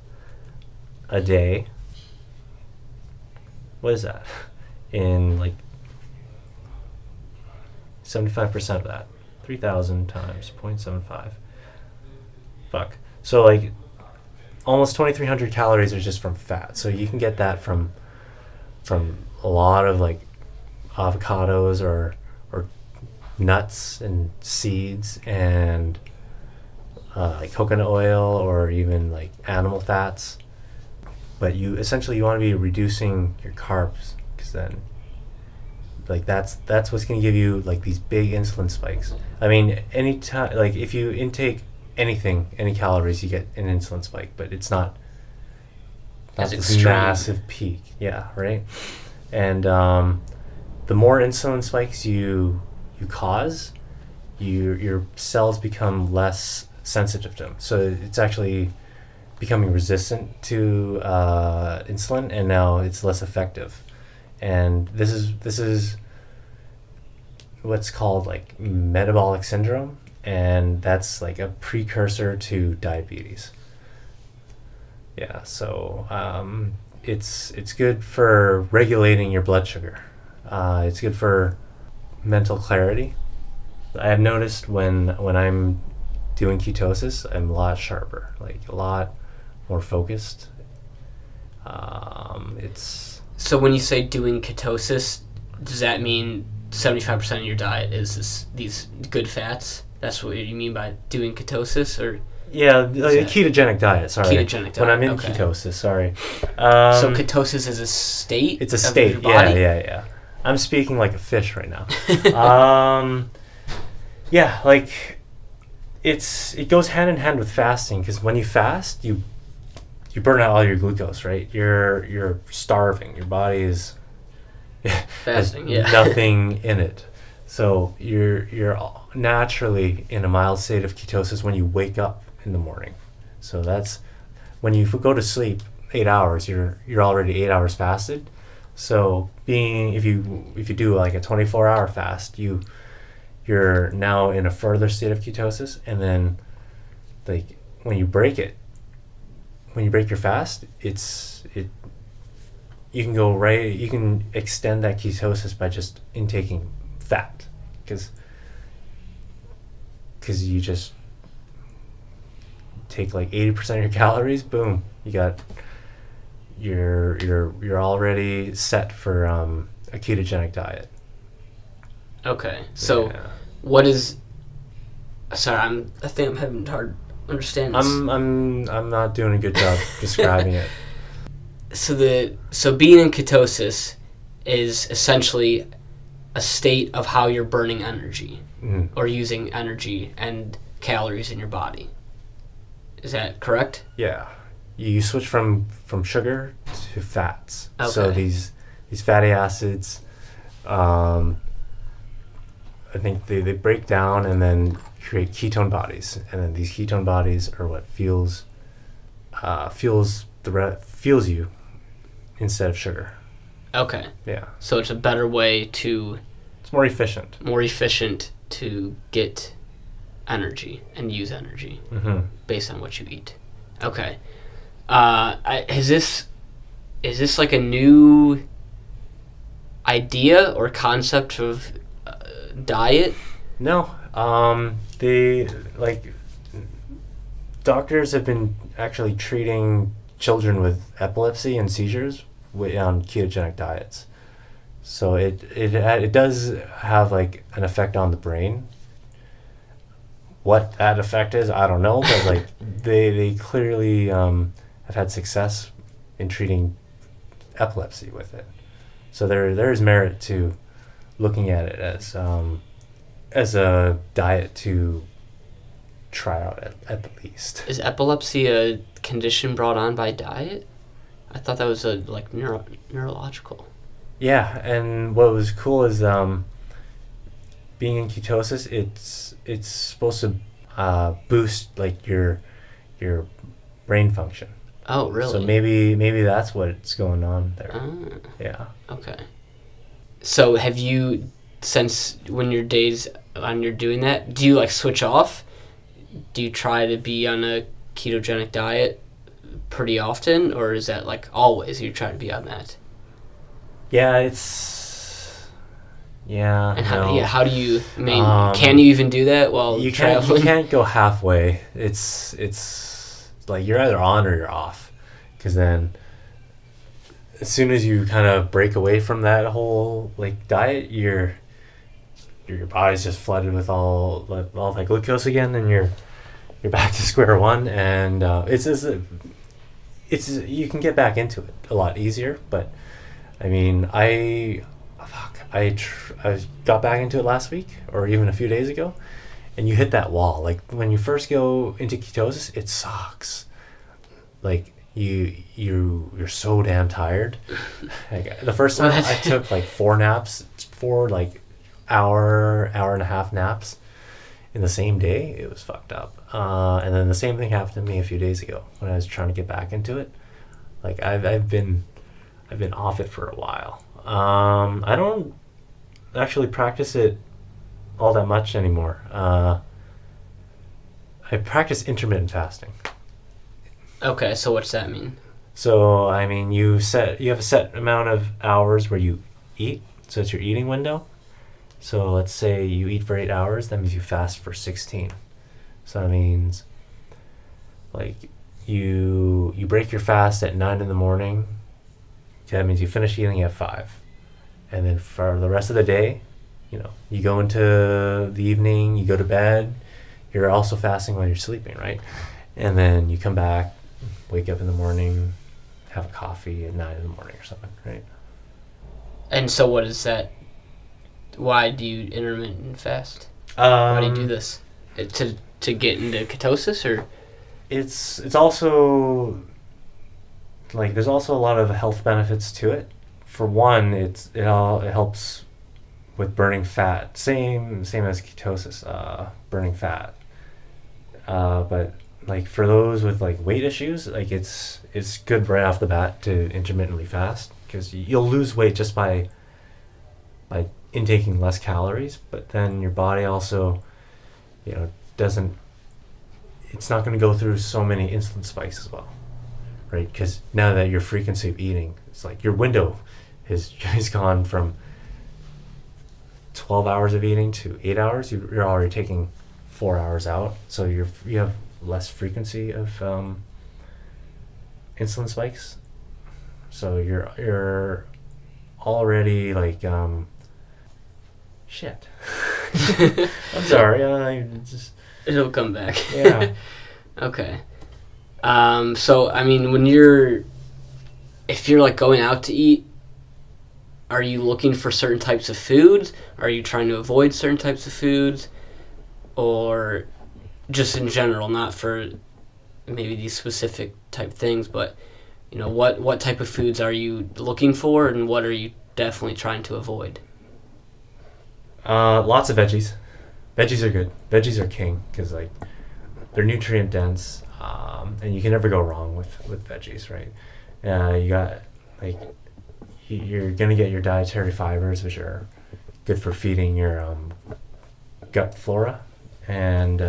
a day. What is that? In like 75% of that. 3,000 times 0.75. Fuck. So like almost 2,300 calories are just from fat. So you can get that from a lot of like avocados or nuts and seeds and like coconut oil or even like animal fats. But you want to be reducing your carbs, because then like that's what's going to give you like these big insulin spikes. I mean, anytime, like if you intake anything, any calories, you get an insulin spike, but it's not this extreme. Massive peak. Yeah, right. And the more insulin spikes you cause, your cells become less sensitive to them. So it's actually becoming resistant to insulin, and now it's less effective. And this is what's called like metabolic syndrome, and that's like a precursor to diabetes. Yeah, so it's good for regulating your blood sugar. It's good for mental clarity. I have noticed when I'm doing ketosis, I'm a lot sharper, like a lot more focused. So when you say doing ketosis, does that mean 75% of your diet is these good fats? That's what you mean by doing ketosis, or? Yeah, like a ketogenic diet. Sorry, ketogenic diet. When I'm in okay. ketosis, sorry. So ketosis is a state. It's a state. Of your body? Yeah. I'm speaking like a fish right now. Yeah, like it goes hand in hand with fasting, because when you fast, you burn out all your glucose, right? You're starving. Your body is fasting, has nothing in it. So you're naturally in a mild state of ketosis when you wake up in the morning. So that's when you go to sleep 8 hours, you're already 8 hours fasted. So if you do like a 24-hour fast, you're now in a further state of ketosis, and then like when you break your fast, you can extend that ketosis by just intaking fat, because you just take like 80% of your calories, boom, you're already set for a ketogenic diet. Okay, so what is? Sorry, I think I'm having hard understanding this. I'm not doing a good job describing it. So being in ketosis is essentially a state of how you're burning energy or using energy and calories in your body. Is that correct? Yeah, you switch from sugar to fats. Okay. So these fatty acids, I think they break down and then create ketone bodies, and then these ketone bodies are what fuels you instead of sugar. Okay. Yeah. So it's a better way to. It's more efficient. More efficient to get energy and use energy based on what you eat. Okay. Is this like a new idea or concept of diet? No. They like doctors have been actually treating children with epilepsy and seizures on ketogenic diets. So it does have like an effect on the brain. What that effect is, I don't know, but like they clearly have had success in treating epilepsy with it. So there is merit to looking at it as a diet to try out at the least. Is epilepsy a condition brought on by diet? I thought that was a like neurological. Yeah, and what was cool is being in ketosis, it's supposed to boost like your brain function. Oh, really? So maybe that's what's going on there. Yeah. Okay. So have you, since when your days on you're doing that, do you like switch off? Do you try to be on a ketogenic diet pretty often, or is that like always you try to be on that? Yeah, and how do you? I mean, can you even do that while traveling? You can't go halfway. It's like you're either on or you're off, because then as soon as you kind of break away from that whole like diet, your body's just flooded with all that glucose again, and you're back to square one, and it's you can get back into it a lot easier. But I mean, I got back into it last week or even a few days ago, and you hit that wall. Like when you first go into ketosis, it sucks. Like you're so damn tired. Like, the first time I took like 4 like hour and a half naps in the same day. It was fucked up. And then the same thing happened to me a few days ago when I was trying to get back into it. Like I've been off it for a while. I don't actually practice it all that much anymore. I practice intermittent fasting. Okay, so what's that mean? So I mean, you have a set amount of hours where you eat. So it's your eating window. So let's say you eat for 8 hours. That means you fast for 16. So that means like you break your fast at 9 in the morning. That means you finish eating at 5. And then for the rest of the day, you go into the evening, you go to bed, you're also fasting while you're sleeping, right? And then you come back, wake up in the morning, have a coffee at 9 in the morning or something, right? And so what is that? Why do you intermittent fast? Why do you do this? To get into ketosis, or? It's also like there's also a lot of health benefits to it. For one, it helps with burning fat. Same as ketosis, burning fat. But like for those with like weight issues, like it's good right off the bat to intermittently fast, because you'll lose weight just by intaking less calories, but then your body also it's not going to go through so many insulin spikes as well, right? Because now that your frequency of eating, it's like your window has gone from 12 hours of eating to 8 hours. You're already taking 4 hours out, so you have less frequency of insulin spikes. So you're already like shit. I'm sorry. It'll come back. Yeah. Okay. So I mean, if you're like going out to eat, are you looking for certain types of foods? Are you trying to avoid certain types of foods? Or just in general, not for maybe these specific type things, but what type of foods are you looking for, and what are you definitely trying to avoid? Lots of veggies. Veggies are good. Veggies are king, because like they're nutrient dense, and you can never go wrong with veggies, right? You got like you're gonna get your dietary fibers, which are good for feeding your gut flora, and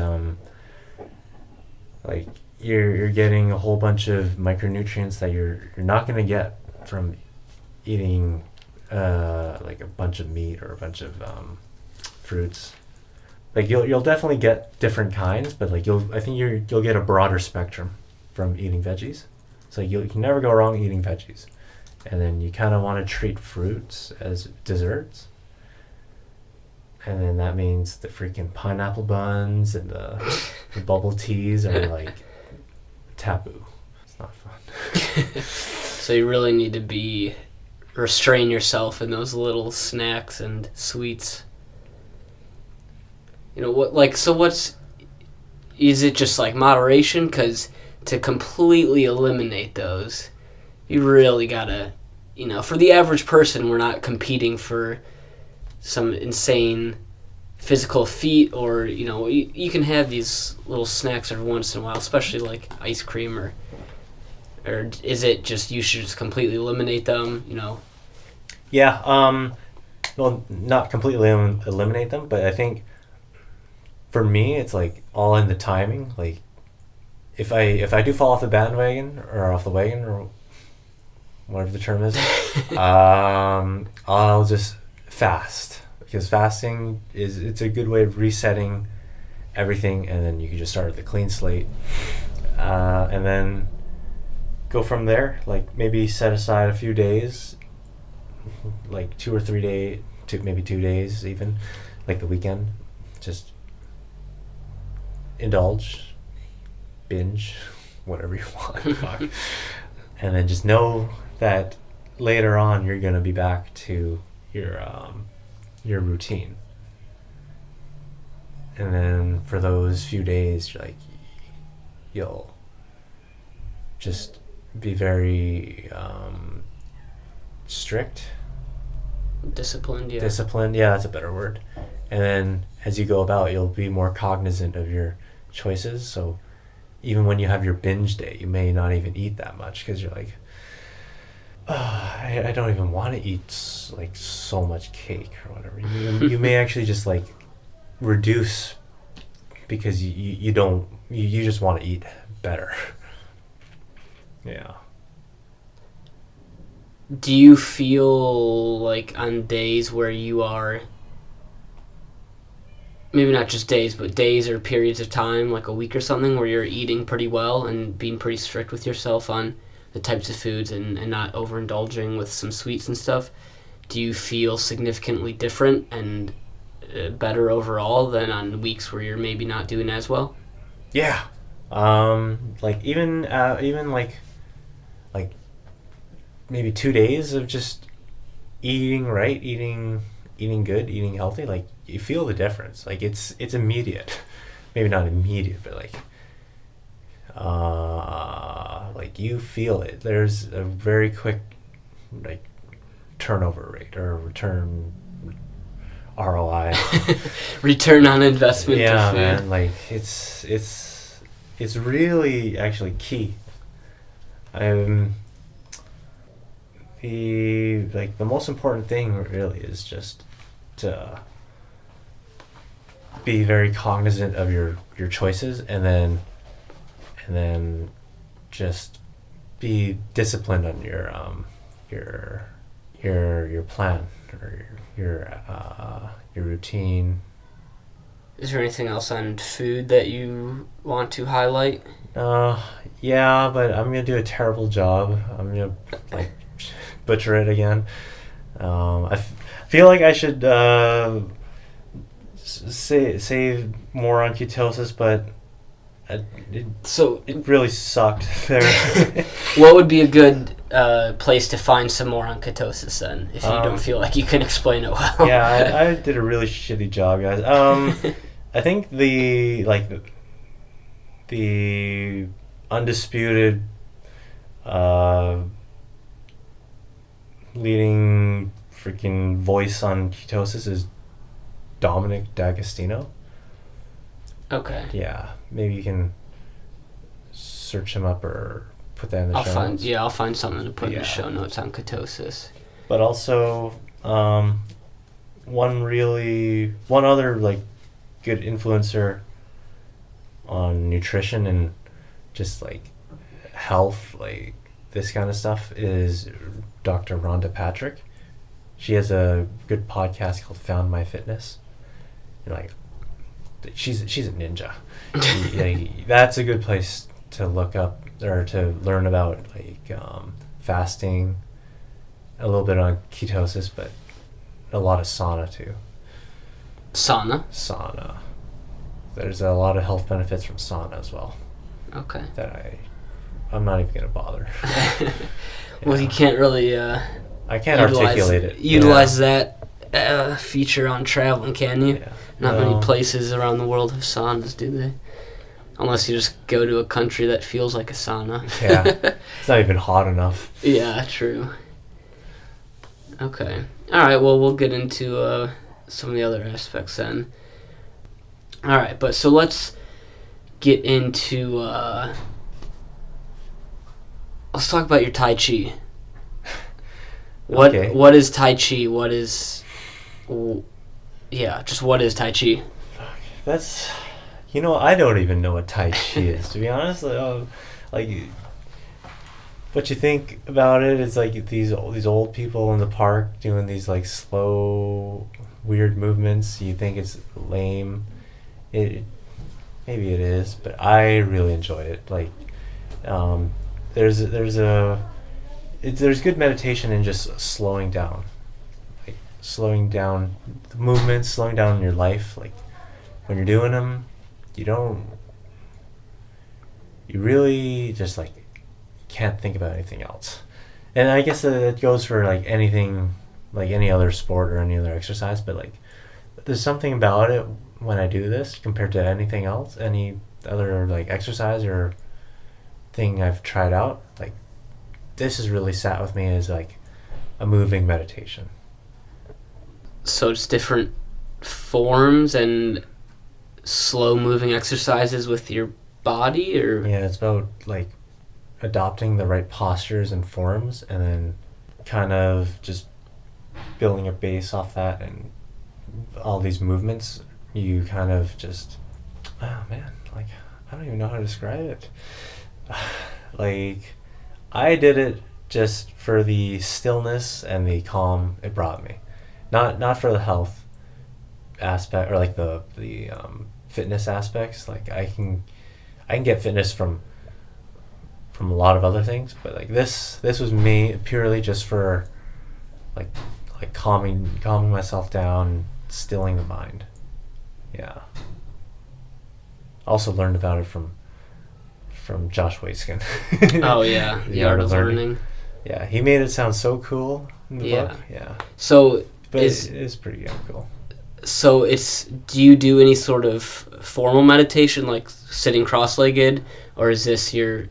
like you're getting a whole bunch of micronutrients that you're not gonna get from eating like a bunch of meat or a bunch of fruits. Like you'll definitely get different kinds, but like you'll get a broader spectrum from eating veggies. So you can never go wrong eating veggies. And then you kind of want to treat fruits as desserts. And then that means the freaking pineapple buns and the bubble teas are like taboo. It's not fun. So you really need to restrain yourself in those little snacks and sweets. You know, is it just like moderation? Because to completely eliminate those, you really gotta, for the average person, we're not competing for some insane physical feat, or, you can have these little snacks every once in a while, especially like ice cream, or is it just you should just completely eliminate them, Yeah, well, not completely eliminate them, but I think for me, it's like all in the timing. Like, if I do fall off the bandwagon or off the wagon or whatever the term is, I'll just fast, because fasting it's a good way of resetting everything, and then you can just start with a clean slate, and then go from there. Like maybe set aside a few days, like 2 or 3 days, maybe 2 days even, like the weekend, just indulge, binge, whatever you want. Fuck. And then just know that later on you're gonna be back to your routine. And then for those few days, you'll just be very strict. Disciplined, yeah. Disciplined, yeah, that's a better word. And then as you go about, you'll be more cognizant of your choices. So even when you have your binge day, you may not even eat that much, because you're like, I don't even want to eat like so much cake or whatever. You may actually just like reduce, because you just want to eat better. Yeah. Do you feel like on days where you are, maybe not just days, but days or periods of time, like a week or something, where you're eating pretty well and being pretty strict with yourself on the types of foods and not overindulging with some sweets and stuff, do you feel significantly different and better overall than on weeks where you're maybe not doing as well? Yeah. Like even like maybe 2 days of just eating right, eating good, eating healthy, like you feel the difference. Like it's immediate. Maybe not immediate, but like you feel it. There's a very quick like turnover rate or return ROI. Return on investment. Yeah, of food. man. Like it's really actually key. The most important thing really is just to be very cognizant of your choices, and then just be disciplined on your plan or your routine. Is there anything else on food that you want to highlight? Yeah, but I'm gonna do a terrible job. I'm gonna like butcher it again. I feel like I should say more on ketosis, but it really sucked there. What would be a good place to find some more on ketosis then, if you don't feel like you can explain it well? Yeah, I did a really shitty job, guys. I think the undisputed leading freaking voice on ketosis is Dominic D'Agostino. Okay. Yeah, maybe you can search him up or put that in the show notes. Yeah, I'll find something to put in the show notes on ketosis. But also, one other like good influencer on nutrition and just like health, like this kind of stuff, is Dr. Rhonda Patrick. She has a good podcast called Found My Fitness. And like, she's a ninja. That's a good place to look up or to learn about like fasting, a little bit on ketosis, but a lot of sauna too. Sauna. There's a lot of health benefits from sauna as well. Okay. That I'm not even gonna bother. Well, you can't really. I can't articulate it. Utilize that feature on traveling, can you? Yeah. Not many places around the world have saunas, do they? Unless you just go to a country that feels like a sauna. Yeah. It's not even hot enough. Yeah, true. Okay. All right, well, we'll get into some of the other aspects then. All right, but so let's get into... let's talk about your Tai Chi. Okay. What is Tai Chi? What is... Yeah, just what is Tai Chi? That's... I don't even know what Tai Chi is, to be honest. Like, what you think about it is like these old people in the park doing these like slow, weird movements. You think it's lame. Maybe it is, but I really enjoy it. Like, there's good meditation in just slowing down, like slowing down the movements, slowing down your life. Like when you're doing them, you really just like can't think about anything else. And I guess it goes for like anything, like any other sport or any other exercise, but like there's something about it when I do this compared to anything else, any other like exercise or thing I've tried out. Like this has really sat with me as like a moving meditation. So it's different forms and slow moving exercises with your body, or yeah, it's about like adopting the right postures and forms and then kind of just building a base off that, and all these movements you kind of just, oh man, like I don't even know how to describe it. Like I did it just for the stillness and the calm it brought me, not for the health aspect or like the fitness aspects. Like I can get fitness from a lot of other things, but like this was me purely just for like calming myself down, stilling the mind. Yeah. Also learned about it from Josh Waitzkin. Oh yeah, the art of learning. Yeah, he made it sound so cool in the book. Yeah. So but it is pretty damn cool. So do you do any sort of formal meditation, like sitting cross-legged, or is this your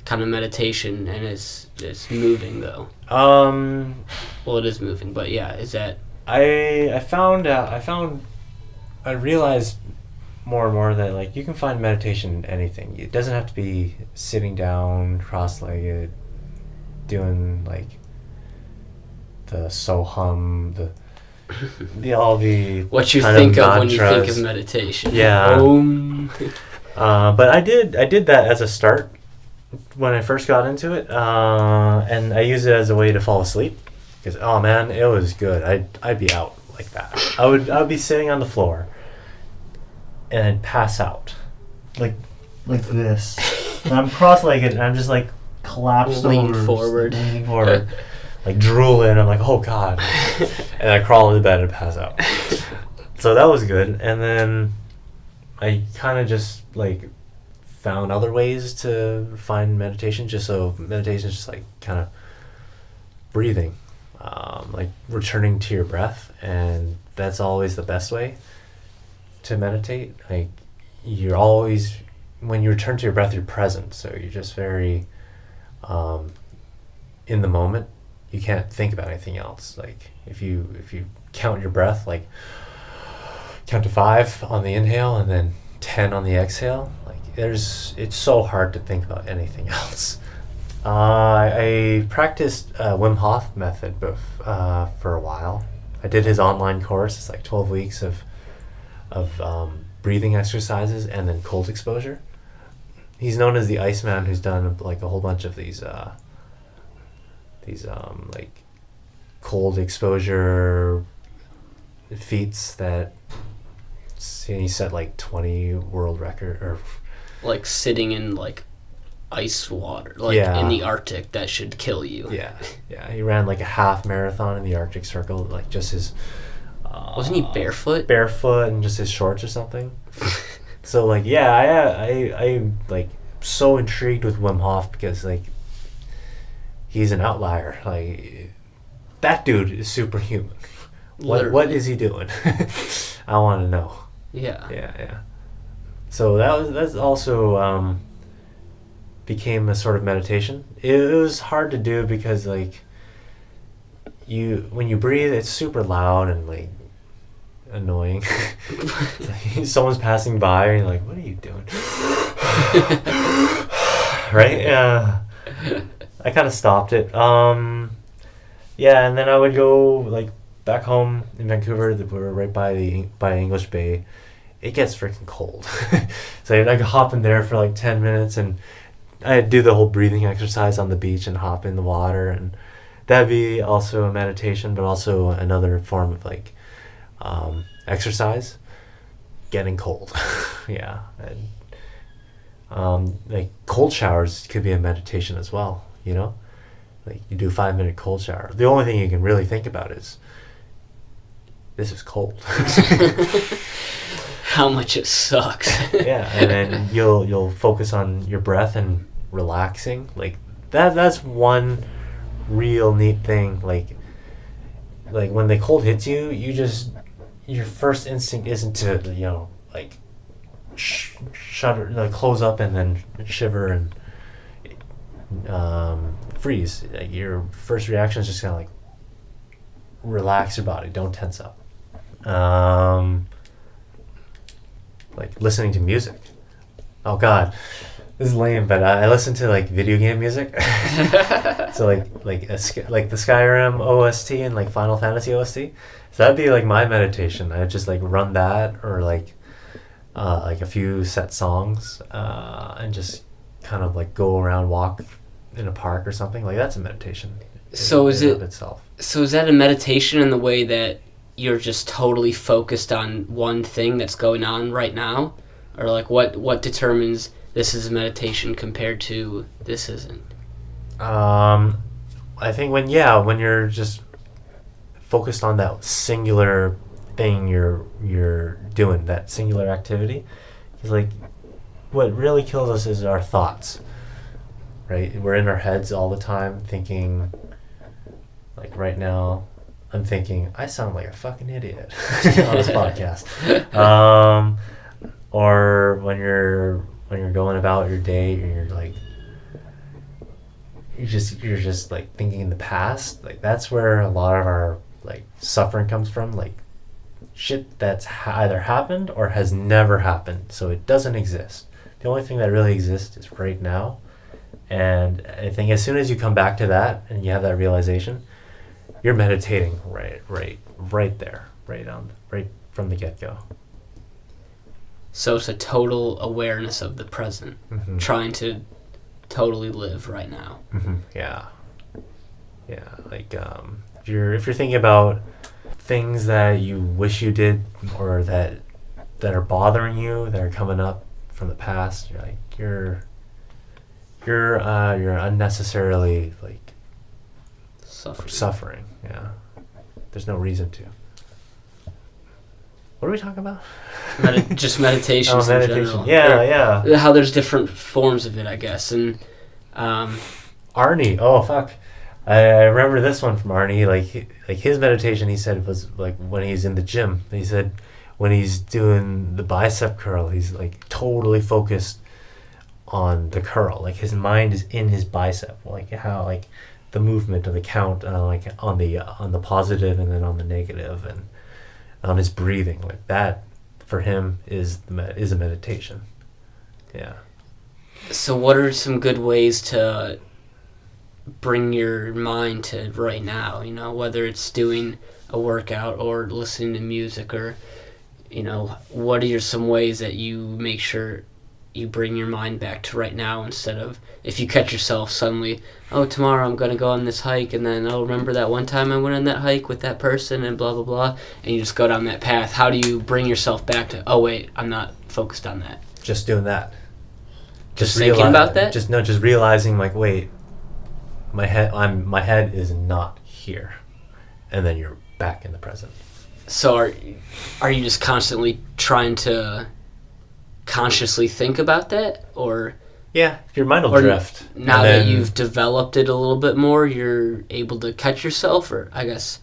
kind of meditation and it's moving though? Well, it is moving, but yeah, is that? I realized more and more that like you can find meditation in anything. It doesn't have to be sitting down cross-legged, doing like the soham, what you think of when you think of meditation. Yeah. But I did that as a start when I first got into it, and I used it as a way to fall asleep because oh man, it was good. I'd be out like that. I would be sitting on the floor and I'd pass out like this. And I'm cross-legged and I'm just like collapsed leaning forward. Like drooling, I'm like, oh god, and I crawl into bed and pass out. So that was good, and then I kind of just like found other ways to find meditation. Just so meditation is just like kind of breathing, like returning to your breath, and that's always the best way to meditate. Like you're always, when you return to your breath, you're present, so you're just very in the moment. You can't think about anything else. Like if you count your breath, like count to 5 on the inhale and then 10 on the exhale, like it's so hard to think about anything else. I practiced Wim Hof method for a while. I did his online course. It's like 12 weeks of breathing exercises and then cold exposure. He's known as the Iceman, who's done like a whole bunch of these like cold exposure feats that he set like 20 world record or Like sitting in like ice water, like Yeah. in the Arctic, that should kill you. yeah he ran like a half marathon in the Arctic Circle, like just his Wasn't he barefoot? and just his shorts or something. So like I like so intrigued with Wim Hof because like he's an outlier. Like that dude is superhuman. What Literally. is he doing? I want to know. Yeah. So that's also became a sort of meditation. It was hard to do because like when you breathe, it's super loud and like annoying. Someone's passing by and you're like, what are you doing? Right? Yeah. I kind of stopped it. Yeah, and then I would go like back home in Vancouver. We're right by English Bay. It gets freaking cold. So I'd hop in there for like 10 minutes and I'd do the whole breathing exercise on the beach and hop in the water, and that'd be also a meditation, but also another form of like exercise. Getting cold. Yeah. And, like cold showers could be a meditation as well, you know? Like you do a 5-minute cold shower. The only thing you can really think about is this is cold. How much it sucks. Yeah, and then you'll focus on your breath and relaxing. Like that's one real neat thing. Like when the cold hits you, your first instinct isn't to like shudder, like close up and then shiver and freeze. Like your first reaction is just kind of like relax your body, don't tense up. Like listening to music. Oh God, this is lame, but I listen to like video game music. So like the Skyrim OST and like Final Fantasy OST. So that'd be like my meditation. I'd just like run that or like a few set songs and just kind of like go around, walk in a park or something. Like that's a meditation. So is in it and of itself? So is that a meditation in the way that you're just totally focused on one thing that's going on right now? Or like what determines this is a meditation compared to this isn't? I think when you're just focused on that singular thing you're doing, that singular activity, is like what really kills us is our thoughts. Right? We're in our heads all the time thinking, like right now I'm thinking I sound like a fucking idiot on this podcast. Or when you're going about your day and you're like you're just like thinking in the past, like that's where a lot of our like suffering comes from, like shit that's either happened or has never happened, so it doesn't exist. The only thing that really exists is right now. And I think as soon as you come back to that and you have that realization, you're meditating right there, right from the get-go. So it's a total awareness of the present, trying to totally live right now. Mm-hmm. Yeah. Like if you're thinking about things that you wish you did or that are bothering you, that are coming up from the past, you're like you're unnecessarily like suffering. Yeah. There's no reason to. What are we talking about? Just meditations in general. Yeah. How there's different forms of it, I guess. And Arnie. Oh fuck. I remember this one from Arnie. Like his meditation, he said, was like when he's in the gym. He said when he's doing the bicep curl, he's like totally focused on the curl. Like his mind is in his bicep. Like how like the movement of the count, like on the positive and then on the negative, and on his breathing. Like that for him is a meditation. Yeah. So what are some good ways to bring your mind to right now, whether it's doing a workout or listening to music, or what are some ways that you make sure you bring your mind back to right now instead of if you catch yourself suddenly, oh, tomorrow I'm going to go on this hike, and then, oh, remember that one time I went on that hike with that person and blah, blah, blah, and you just go down that path. How do you bring yourself back to, oh, wait, I'm not focused on that? Just doing that. Just thinking about that? Just realizing, like, wait, my head is not here. And then you're back in the present. So are you just constantly trying to consciously think about that, or yeah, your mind will drift. Now that you've developed it a little bit more, you're able to catch yourself, or I guess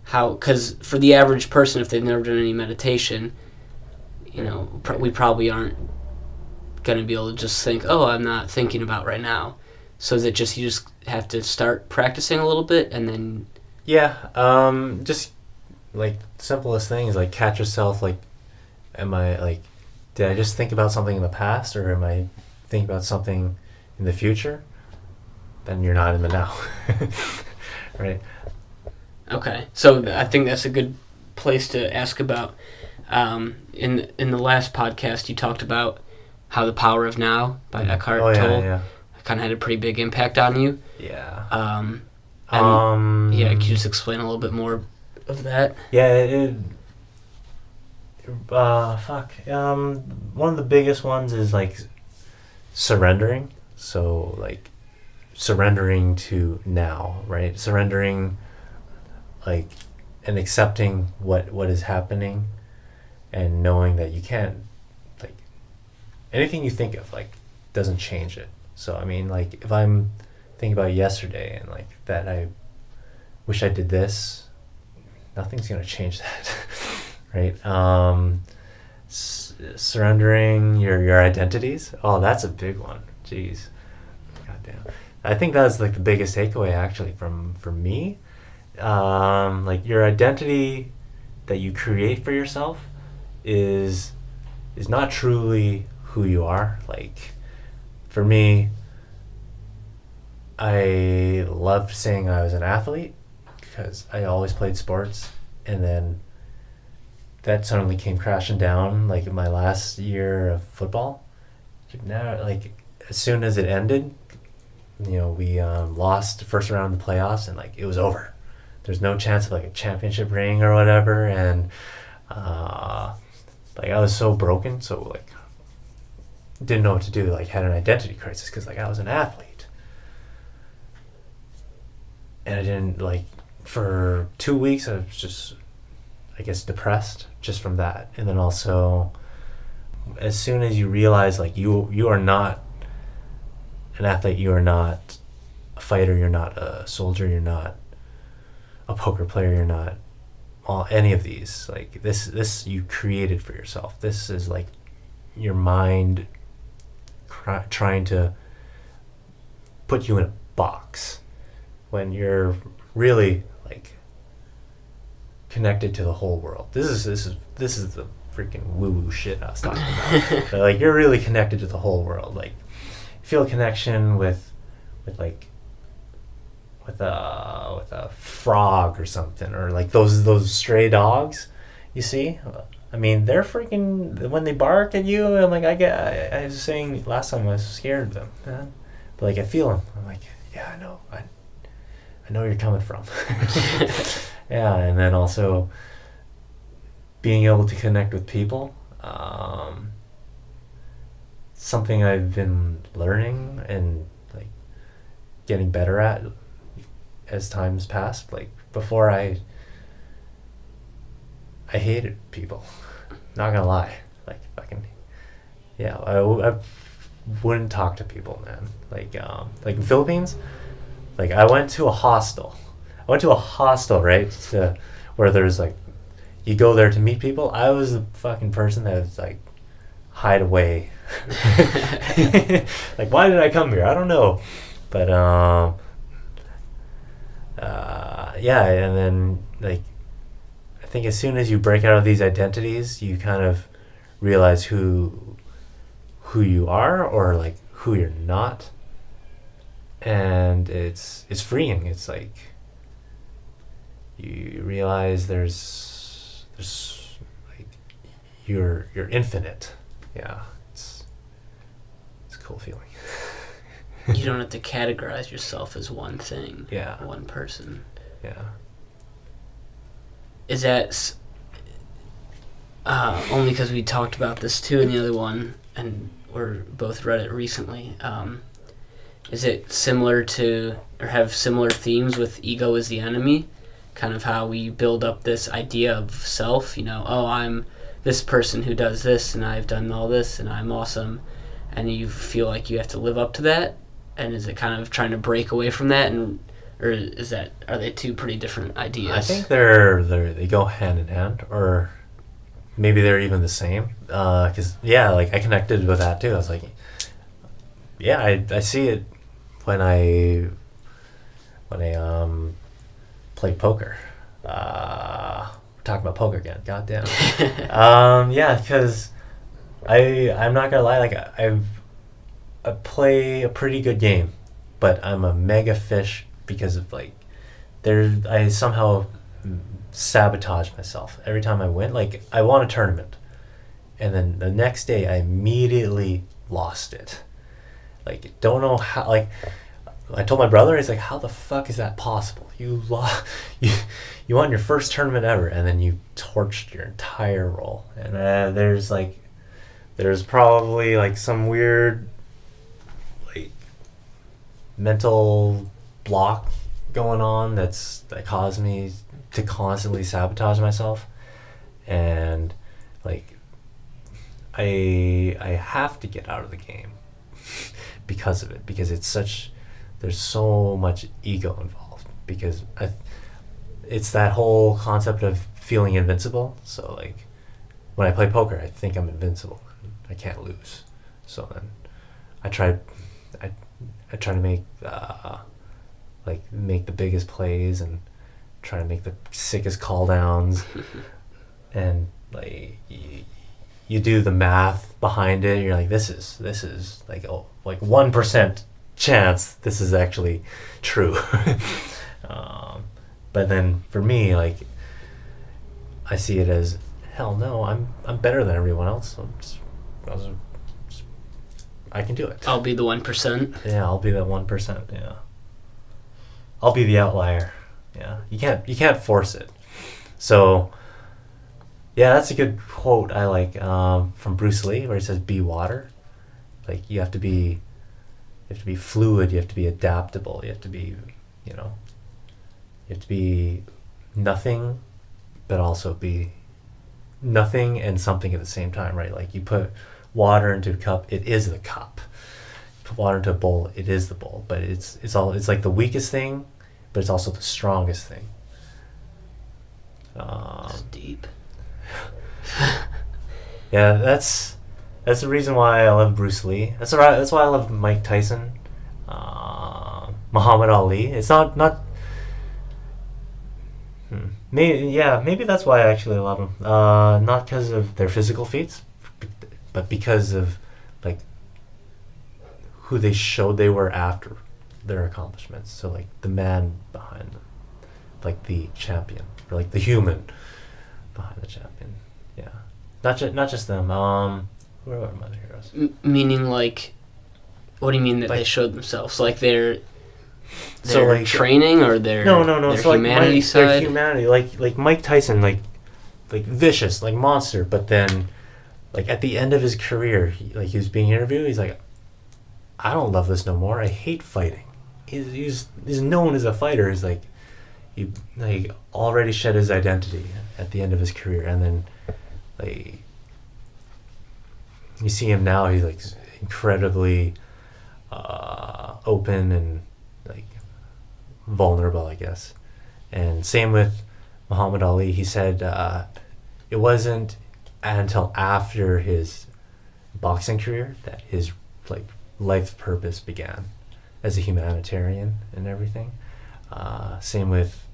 how? Because for the average person, if they've never done any meditation, we probably aren't going to be able to just think, oh, I'm not thinking about right now. So is it just you just have to start practicing a little bit, and then just like simplest things, like catch yourself, like, am I like, did I just think about something in the past, or am I thinking about something in the future? Then you're not in the now. Right? Okay. So I think that's a good place to ask about. In the last podcast, you talked about how The Power of Now by Eckhart Tolle kind of had a pretty big impact on you. Yeah. Can you just explain a little bit more of that? Yeah, one of the biggest ones is like surrendering. So like surrendering to now, right? Surrendering, like, and accepting what is happening, and knowing that you can't, like, anything you think of, like, doesn't change it. So I mean, like, if I'm thinking about yesterday and like that I wish I did this, nothing's gonna change that. Right? Surrendering your identities. Oh, that's a big one. Jeez. Goddamn. I think that's like the biggest takeaway actually from me. Like, your identity that you create for yourself is not truly who you are. Like, for me, I loved saying I was an athlete because I always played sports, and then that suddenly came crashing down, like, in my last year of football. Now, like, as soon as it ended, we lost the first round of the playoffs, and like, it was over. There's no chance of like a championship ring or whatever, and like, I was so broken, so like, didn't know what to do. Like, had an identity crisis because like I was an athlete, and I didn't, like, for 2 weeks I was just, I guess, depressed just from that. And then also, as soon as you realize, like, you are not an athlete, you are not a fighter, you're not a soldier, you're not a poker player, you're not any of these. Like, this you created for yourself. This is like your mind trying to put you in a box when you're really, like, connected to the whole world. This is the freaking woo-woo shit I was talking about. But like, you're really connected to the whole world. Like, you feel a connection with a frog or something, or like those stray dogs you see. I mean, they're freaking, when they bark at you, and like, I was saying last time, I was scared of them, man. But like, I feel them. I'm like, yeah, I know where you're coming from. Yeah. And then also being able to connect with people, something I've been learning and like getting better at as time's passed. Like, before I hated people, not gonna lie. Like, fucking, yeah, I wouldn't talk to people, man. Like in Philippines, like, I went to a hostel, right, where there's like, you go there to meet people. I was the fucking person that was like, hide away. Like, why did I come here? I don't know. But yeah, and then, like, I think as soon as you break out of these identities, you kind of realize who you are, or like who you're not, and it's freeing. It's like, you realize there's like, you're infinite. Yeah, cool feeling. You don't have to categorize yourself as one thing. Yeah. One person. Yeah. Is that only because we talked about this too in the other one, and we're both read it recently. Is it similar to, or have similar themes with ego is the enemy? Kind of how we build up this idea of self, I'm this person who does this, and I've done all this, and I'm awesome, and you feel like you have to live up to that? And is it kind of trying to break away from that, or are they two pretty different ideas? I think they go hand in hand, or maybe they're even the same. Because I connected with that too. I was like, I see it when I play poker. We're talking about poker again. Goddamn. Because I'm not gonna lie. Like I play a pretty good game, but I'm a mega fish because of I somehow sabotage myself every time I win. Like I won a tournament, and then the next day I immediately lost it. Like don't know how. Like I told my brother, he's like, "How the fuck is that possible? You lost, you won your first tournament ever, and then you torched your entire roll." And there's probably some weird mental block going on that caused me to constantly sabotage myself, and I have to get out of the game because of it, because there's so much ego involved, because it's that whole concept of feeling invincible. So when I play poker, I think I'm invincible, I can't lose, so then I try to make the biggest plays and try to make the sickest call downs. And you do the math behind it, you're like, this is 1% chance this is actually true. But then for me, I see it as, hell no, I'm better than everyone else. I can do it. I'll be the 1%. Yeah, I'll be the 1%. Yeah, I'll be the outlier. Yeah, you can't force it. So, yeah, that's a good quote I like from Bruce Lee, where he says, "Be water." You have to be fluid. You have to be adaptable. You have to be, nothing, but also be nothing and something at the same time, right? You put water into a cup, it is the cup. Put water into a bowl, it is the bowl. But it's like the weakest thing, but it's also the strongest thing. That's deep. Yeah, that's the reason why I love Bruce Lee. That's why I love Mike Tyson, Muhammad Ali. It's not. Maybe that's why I actually love them. Not because of their physical feats, but because of who they showed they were after their accomplishments. So the man behind them, the champion, or the human behind the champion. Yeah, not just them. Who are my other heroes? Meaning what do you mean that they showed themselves? Their training, or their no. Their So humanity side. Their humanity, like Mike Tyson, vicious, monster. But then, at the end of his career, he was being interviewed. He's like, I don't love this no more. I hate fighting. He's known as a fighter. He's he already shed his identity at the end of his career, and then you see him now. He's incredibly open and vulnerable, I guess. And same with Muhammad Ali. He said it wasn't until after his boxing career that his life purpose began as a humanitarian and everything. Same with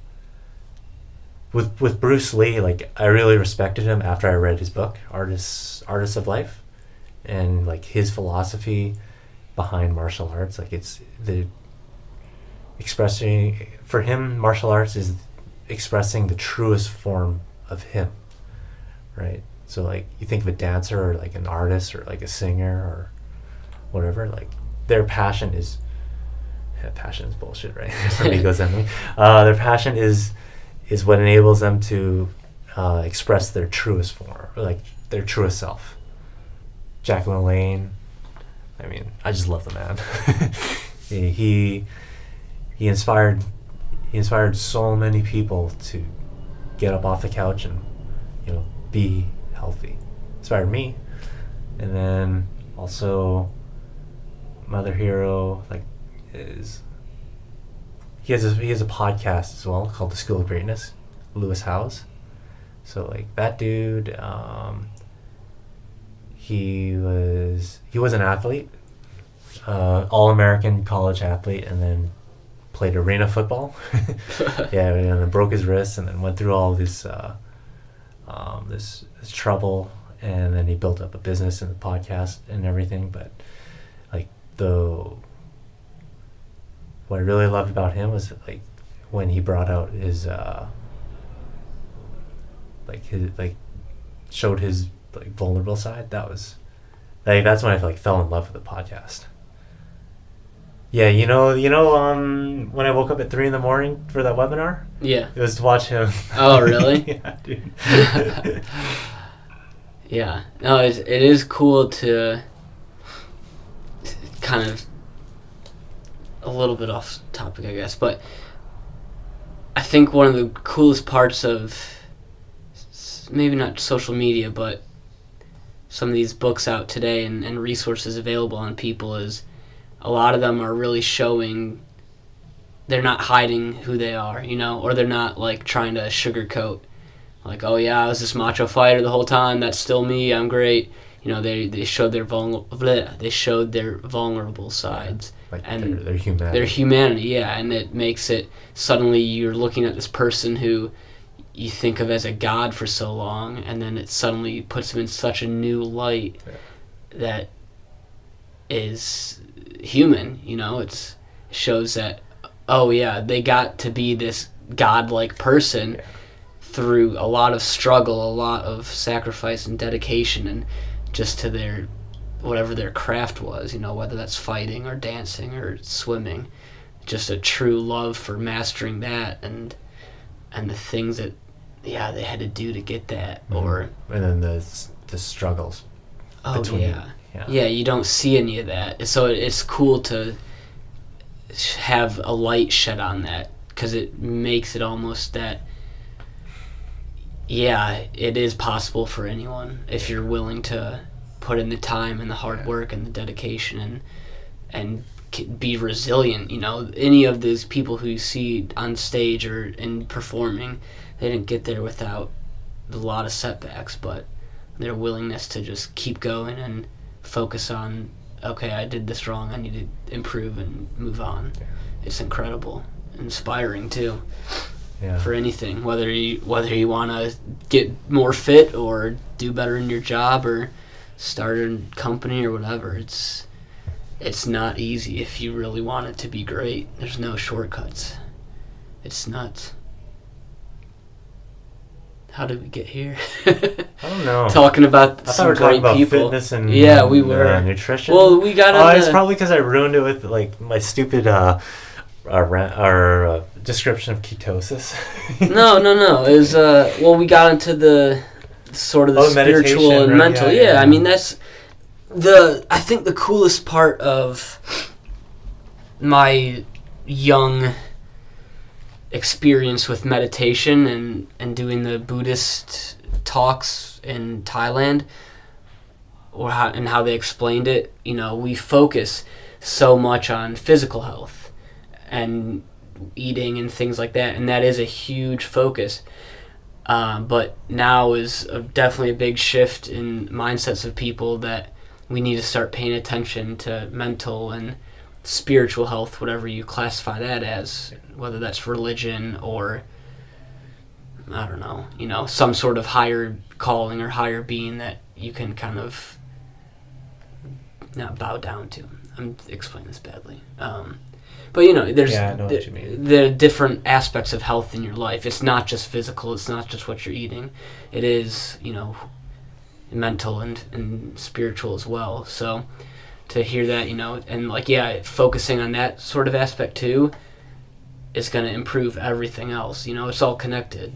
Bruce Lee. I really respected him after I read his book, Artists of Life, and his philosophy behind martial arts. It's the expressing, for him, martial arts is expressing the truest form of him, right? So you think of a dancer, or an artist, or a singer, whatever, like their passion is bullshit, right? From Ego's Enemy. Their passion is what enables them to express their truest form, or like their truest self. Jack LaLanne, I mean, I just love the man. he inspired so many people to get up off the couch and, you know, be healthy. Inspired me. And then also my other hero, like, is he has a podcast as well called The School of Greatness, Lewis Howes. So like that dude, he was an athlete, all-American college athlete, and then played arena football. Yeah, and then broke his wrist, and then went through all this trouble, and then he built up a business and the podcast and everything. But like what I really loved about him was like when he brought out his showed his like vulnerable side. That was like, that's when I like fell in love with the podcast. Yeah, you know, when I woke up at 3 a.m. for that webinar, Yeah. it was to watch him. Oh, really? Yeah, dude. Yeah. No, it is cool to kind of a little bit off topic, I guess, but I think one of the coolest parts of maybe not social media, but some of these books out today and resources available on people is a lot of them are really showing they're not hiding who they are, you know, or they're not like trying to sugarcoat like, oh yeah, I was this macho fighter the whole time, that's still me, I'm great. You know, they showed their vulnerable sides, like and their humanity. Their humanity, yeah, and it makes it suddenly you're looking at this person who you think of as a god for so long, and then it suddenly puts them in such a new light that is human. You know, it shows that, oh yeah, they got to be this godlike person through a lot of struggle, a lot of sacrifice and dedication, and just to their whatever their craft was, you know, whether that's fighting or dancing or swimming, just a true love for mastering that and the things that they had to do to get that. Mm-hmm. Or and then the struggles. Oh between, yeah, you don't see any of that, so it's cool to have a light shed on that, because it makes it almost that it is possible for anyone if you're willing to put in the time and the hard work and the dedication and be resilient. You know, any of these people who you see on stage or in performing, they didn't get there without a lot of setbacks, but their willingness to just keep going and focus on, okay, I did this wrong, I need to improve and move on. It's incredible, inspiring too. For anything, whether you want to get more fit or do better in your job or start a company or whatever, it's not easy if you really want it to be great. There's no shortcuts. It's nuts. How did we get here? I don't know. Talking about some great people. Fitness and we were nutrition. Well, we got. It's probably because I ruined it with like my stupid description of ketosis. No. It was we got into the sort of the spiritual and mental. Yeah, I mean that's I think the coolest part of my young experience with meditation and doing the Buddhist talks in Thailand, or how they explained it. You know, we focus so much on physical health and eating and things like that, and that is a huge focus. But now is definitely a big shift in mindsets of people that we need to start paying attention to mental and spiritual health, whatever you classify that as, whether that's religion or, I don't know, you know, some sort of higher calling or higher being that you can kind of not bow down to. I'm explaining this badly. But, you know, there's the different aspects of health in your life. It's not just physical. It's not just what you're eating. It is, you know, mental and spiritual as well. So to hear that, and like, yeah, focusing on that sort of aspect too is going to improve everything else. It's all connected.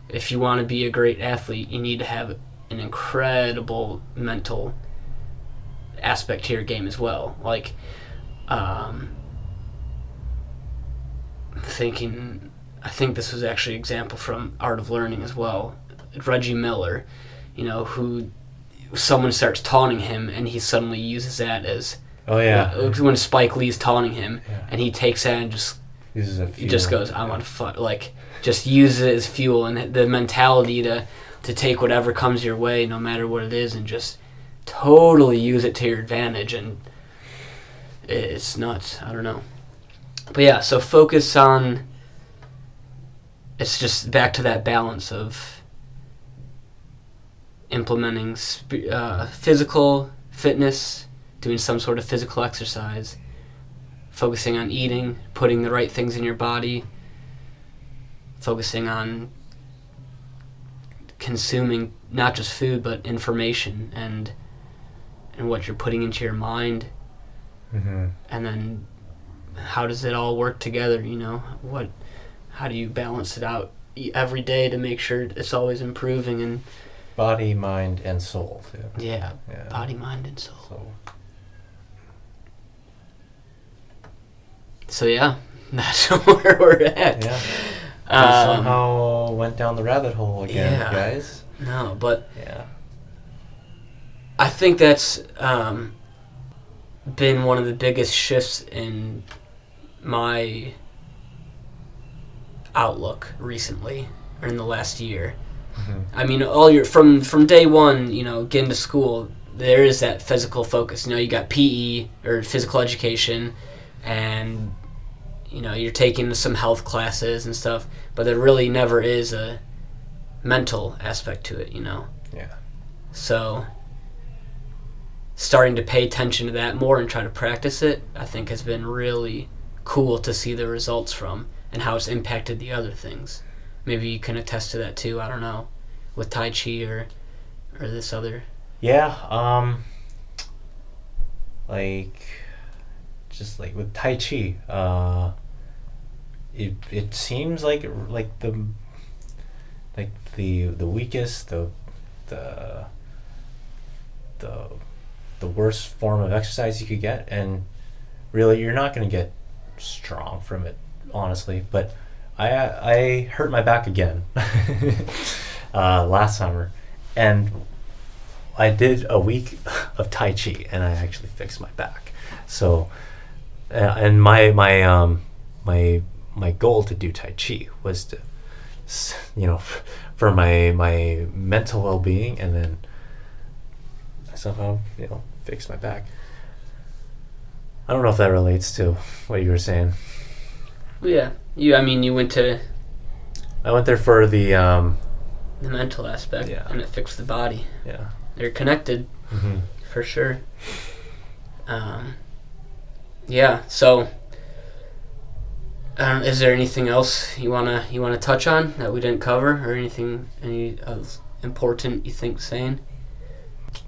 If you want to be a great athlete, you need to have an incredible mental aspect to your game as well. Like, I think this was actually an example from Art of Learning as well. Reggie Miller, who someone starts taunting him and he suddenly uses that as when Spike Lee's taunting him and he takes that and just uses a fuel. He just goes, I want to like just uses it as fuel, and the mentality to take whatever comes your way no matter what it is and just totally use it to your advantage, and it's nuts. I don't know. But yeah, so focus on, it's just back to that balance of implementing physical fitness, doing some sort of physical exercise, focusing on eating, putting the right things in your body, focusing on consuming not just food but information and what you're putting into your mind, and then how does it all work together? How do you balance it out every day to make sure it's always improving? And body, mind, and soul too. Yeah. Body, mind, and soul. So yeah, that's where we're at. Yeah. We somehow went down the rabbit hole again, guys. No, but I think that's been one of the biggest shifts in my outlook recently, or in the last year. I mean, from day one, getting to school, there is that physical focus. You got PE or physical education, and you're taking some health classes and stuff, but there really never is a mental aspect to it. Yeah. So starting to pay attention to that more and try to practice it, I think has been really cool to see the results from and how it's impacted the other things. Maybe you can attest to that too, I don't know, with Tai Chi or this other. Yeah, just like with Tai Chi, it seems like the weakest, the worst form of exercise you could get, and really you're not going to get strong from it, honestly. But I hurt my back again last summer, and I did a week of Tai Chi, and I actually fixed my back. So, and my goal to do Tai Chi was to, for my mental well-being, and then I somehow fix my back. I don't know if that relates to what you were saying. Yeah, you went to. I went there for the mental aspect, and it fixed the body. Yeah, they're connected, for sure. Yeah. So, is there anything else you wanna touch on that we didn't cover, or any important you think saying?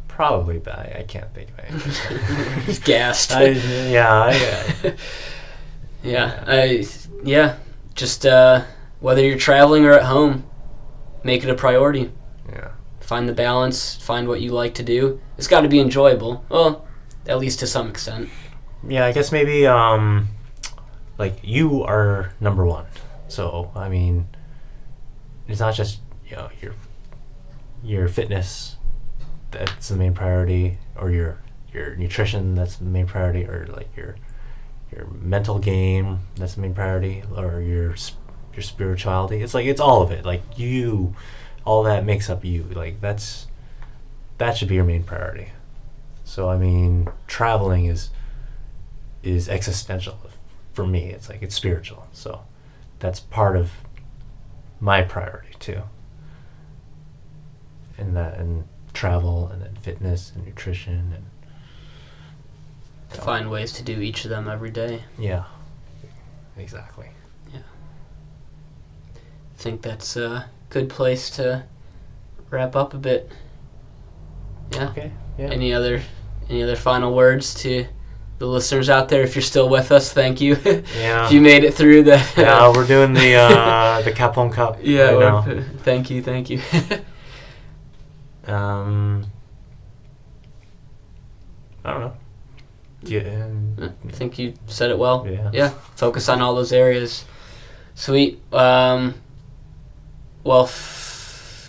Probably, but I can't think of anything. He's gassed. Just whether you're traveling or at home, make it a priority. Yeah. Find the balance. Find what you like to do. It's got to be enjoyable. Well, at least to some extent. Yeah, I guess maybe you are number one. So I mean, it's not just your fitness that's the main priority, or your nutrition that's the main priority, or your mental game that's the main priority, or your spirituality. It's all of it. All that makes up you. That should be your main priority. So I mean, traveling is existential for me. It's spiritual. So that's part of my priority too. And travel, and then fitness and nutrition, and find ways to do each of them every day. Yeah, exactly. Yeah, I think that's a good place to wrap up a bit. Yeah. Okay. Yeah. Any other Any other final words to the listeners out there? If you're still with us, thank you. Yeah. If you made it through the... Yeah, we're doing the Capone Cup. Yeah, thank you. I don't know. Yeah. I think you said it well. Yeah. Focus on all those areas. Sweet. Well,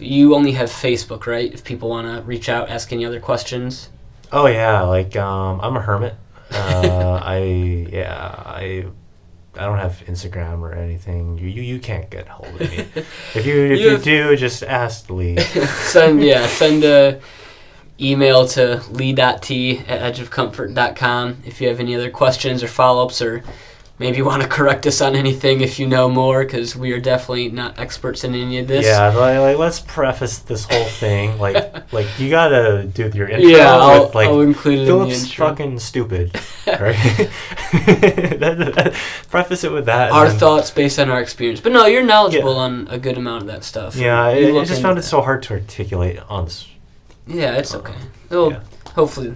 you only have Facebook, right? If people want to reach out, ask any other questions. Oh yeah, like I'm a hermit. I don't have Instagram or anything. You can't get hold of me. If you do, just ask Lee. Send a email to lee.t@edgeofcomfort.com if you have any other questions or follow-ups, or maybe want to correct us on anything if you know more, because we are definitely not experts in any of this. Yeah, like let's preface this whole thing. Like you gotta do your intro. Yeah, I'll include it Philip's in the intro. fucking stupid, right? Preface it with that. Our thoughts based on our experience. But no, you're knowledgeable on a good amount of that stuff. Yeah, I just found it so hard to articulate on this. Yeah, it's okay. Hopefully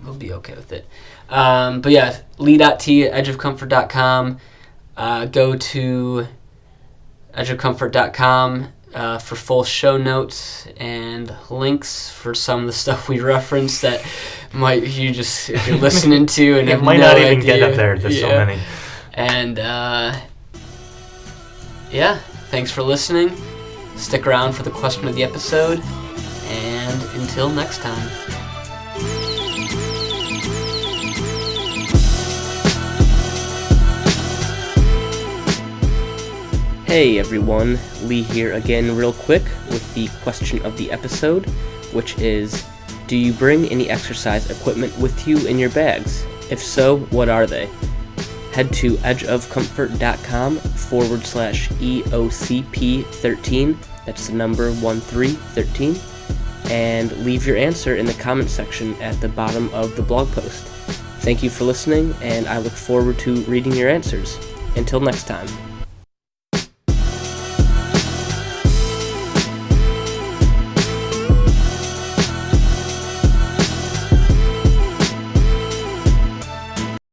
we'll be okay with it. But yeah, lee.t@edgeofcomfort.com. Go to edgeofcomfort.com for full show notes and links for some of the stuff we referenced that if you're listening to and it have might no not even idea. get up there. There's so many. And thanks for listening. Stick around for the question of the episode, and until next time. Hey everyone, Lee here again real quick with the question of the episode, which is, do you bring any exercise equipment with you in your bags? If so, what are they? Head to edgeofcomfort.com/EOCP13, that's the number 1313, and leave your answer in the comment section at the bottom of the blog post. Thank you for listening, and I look forward to reading your answers. Until next time.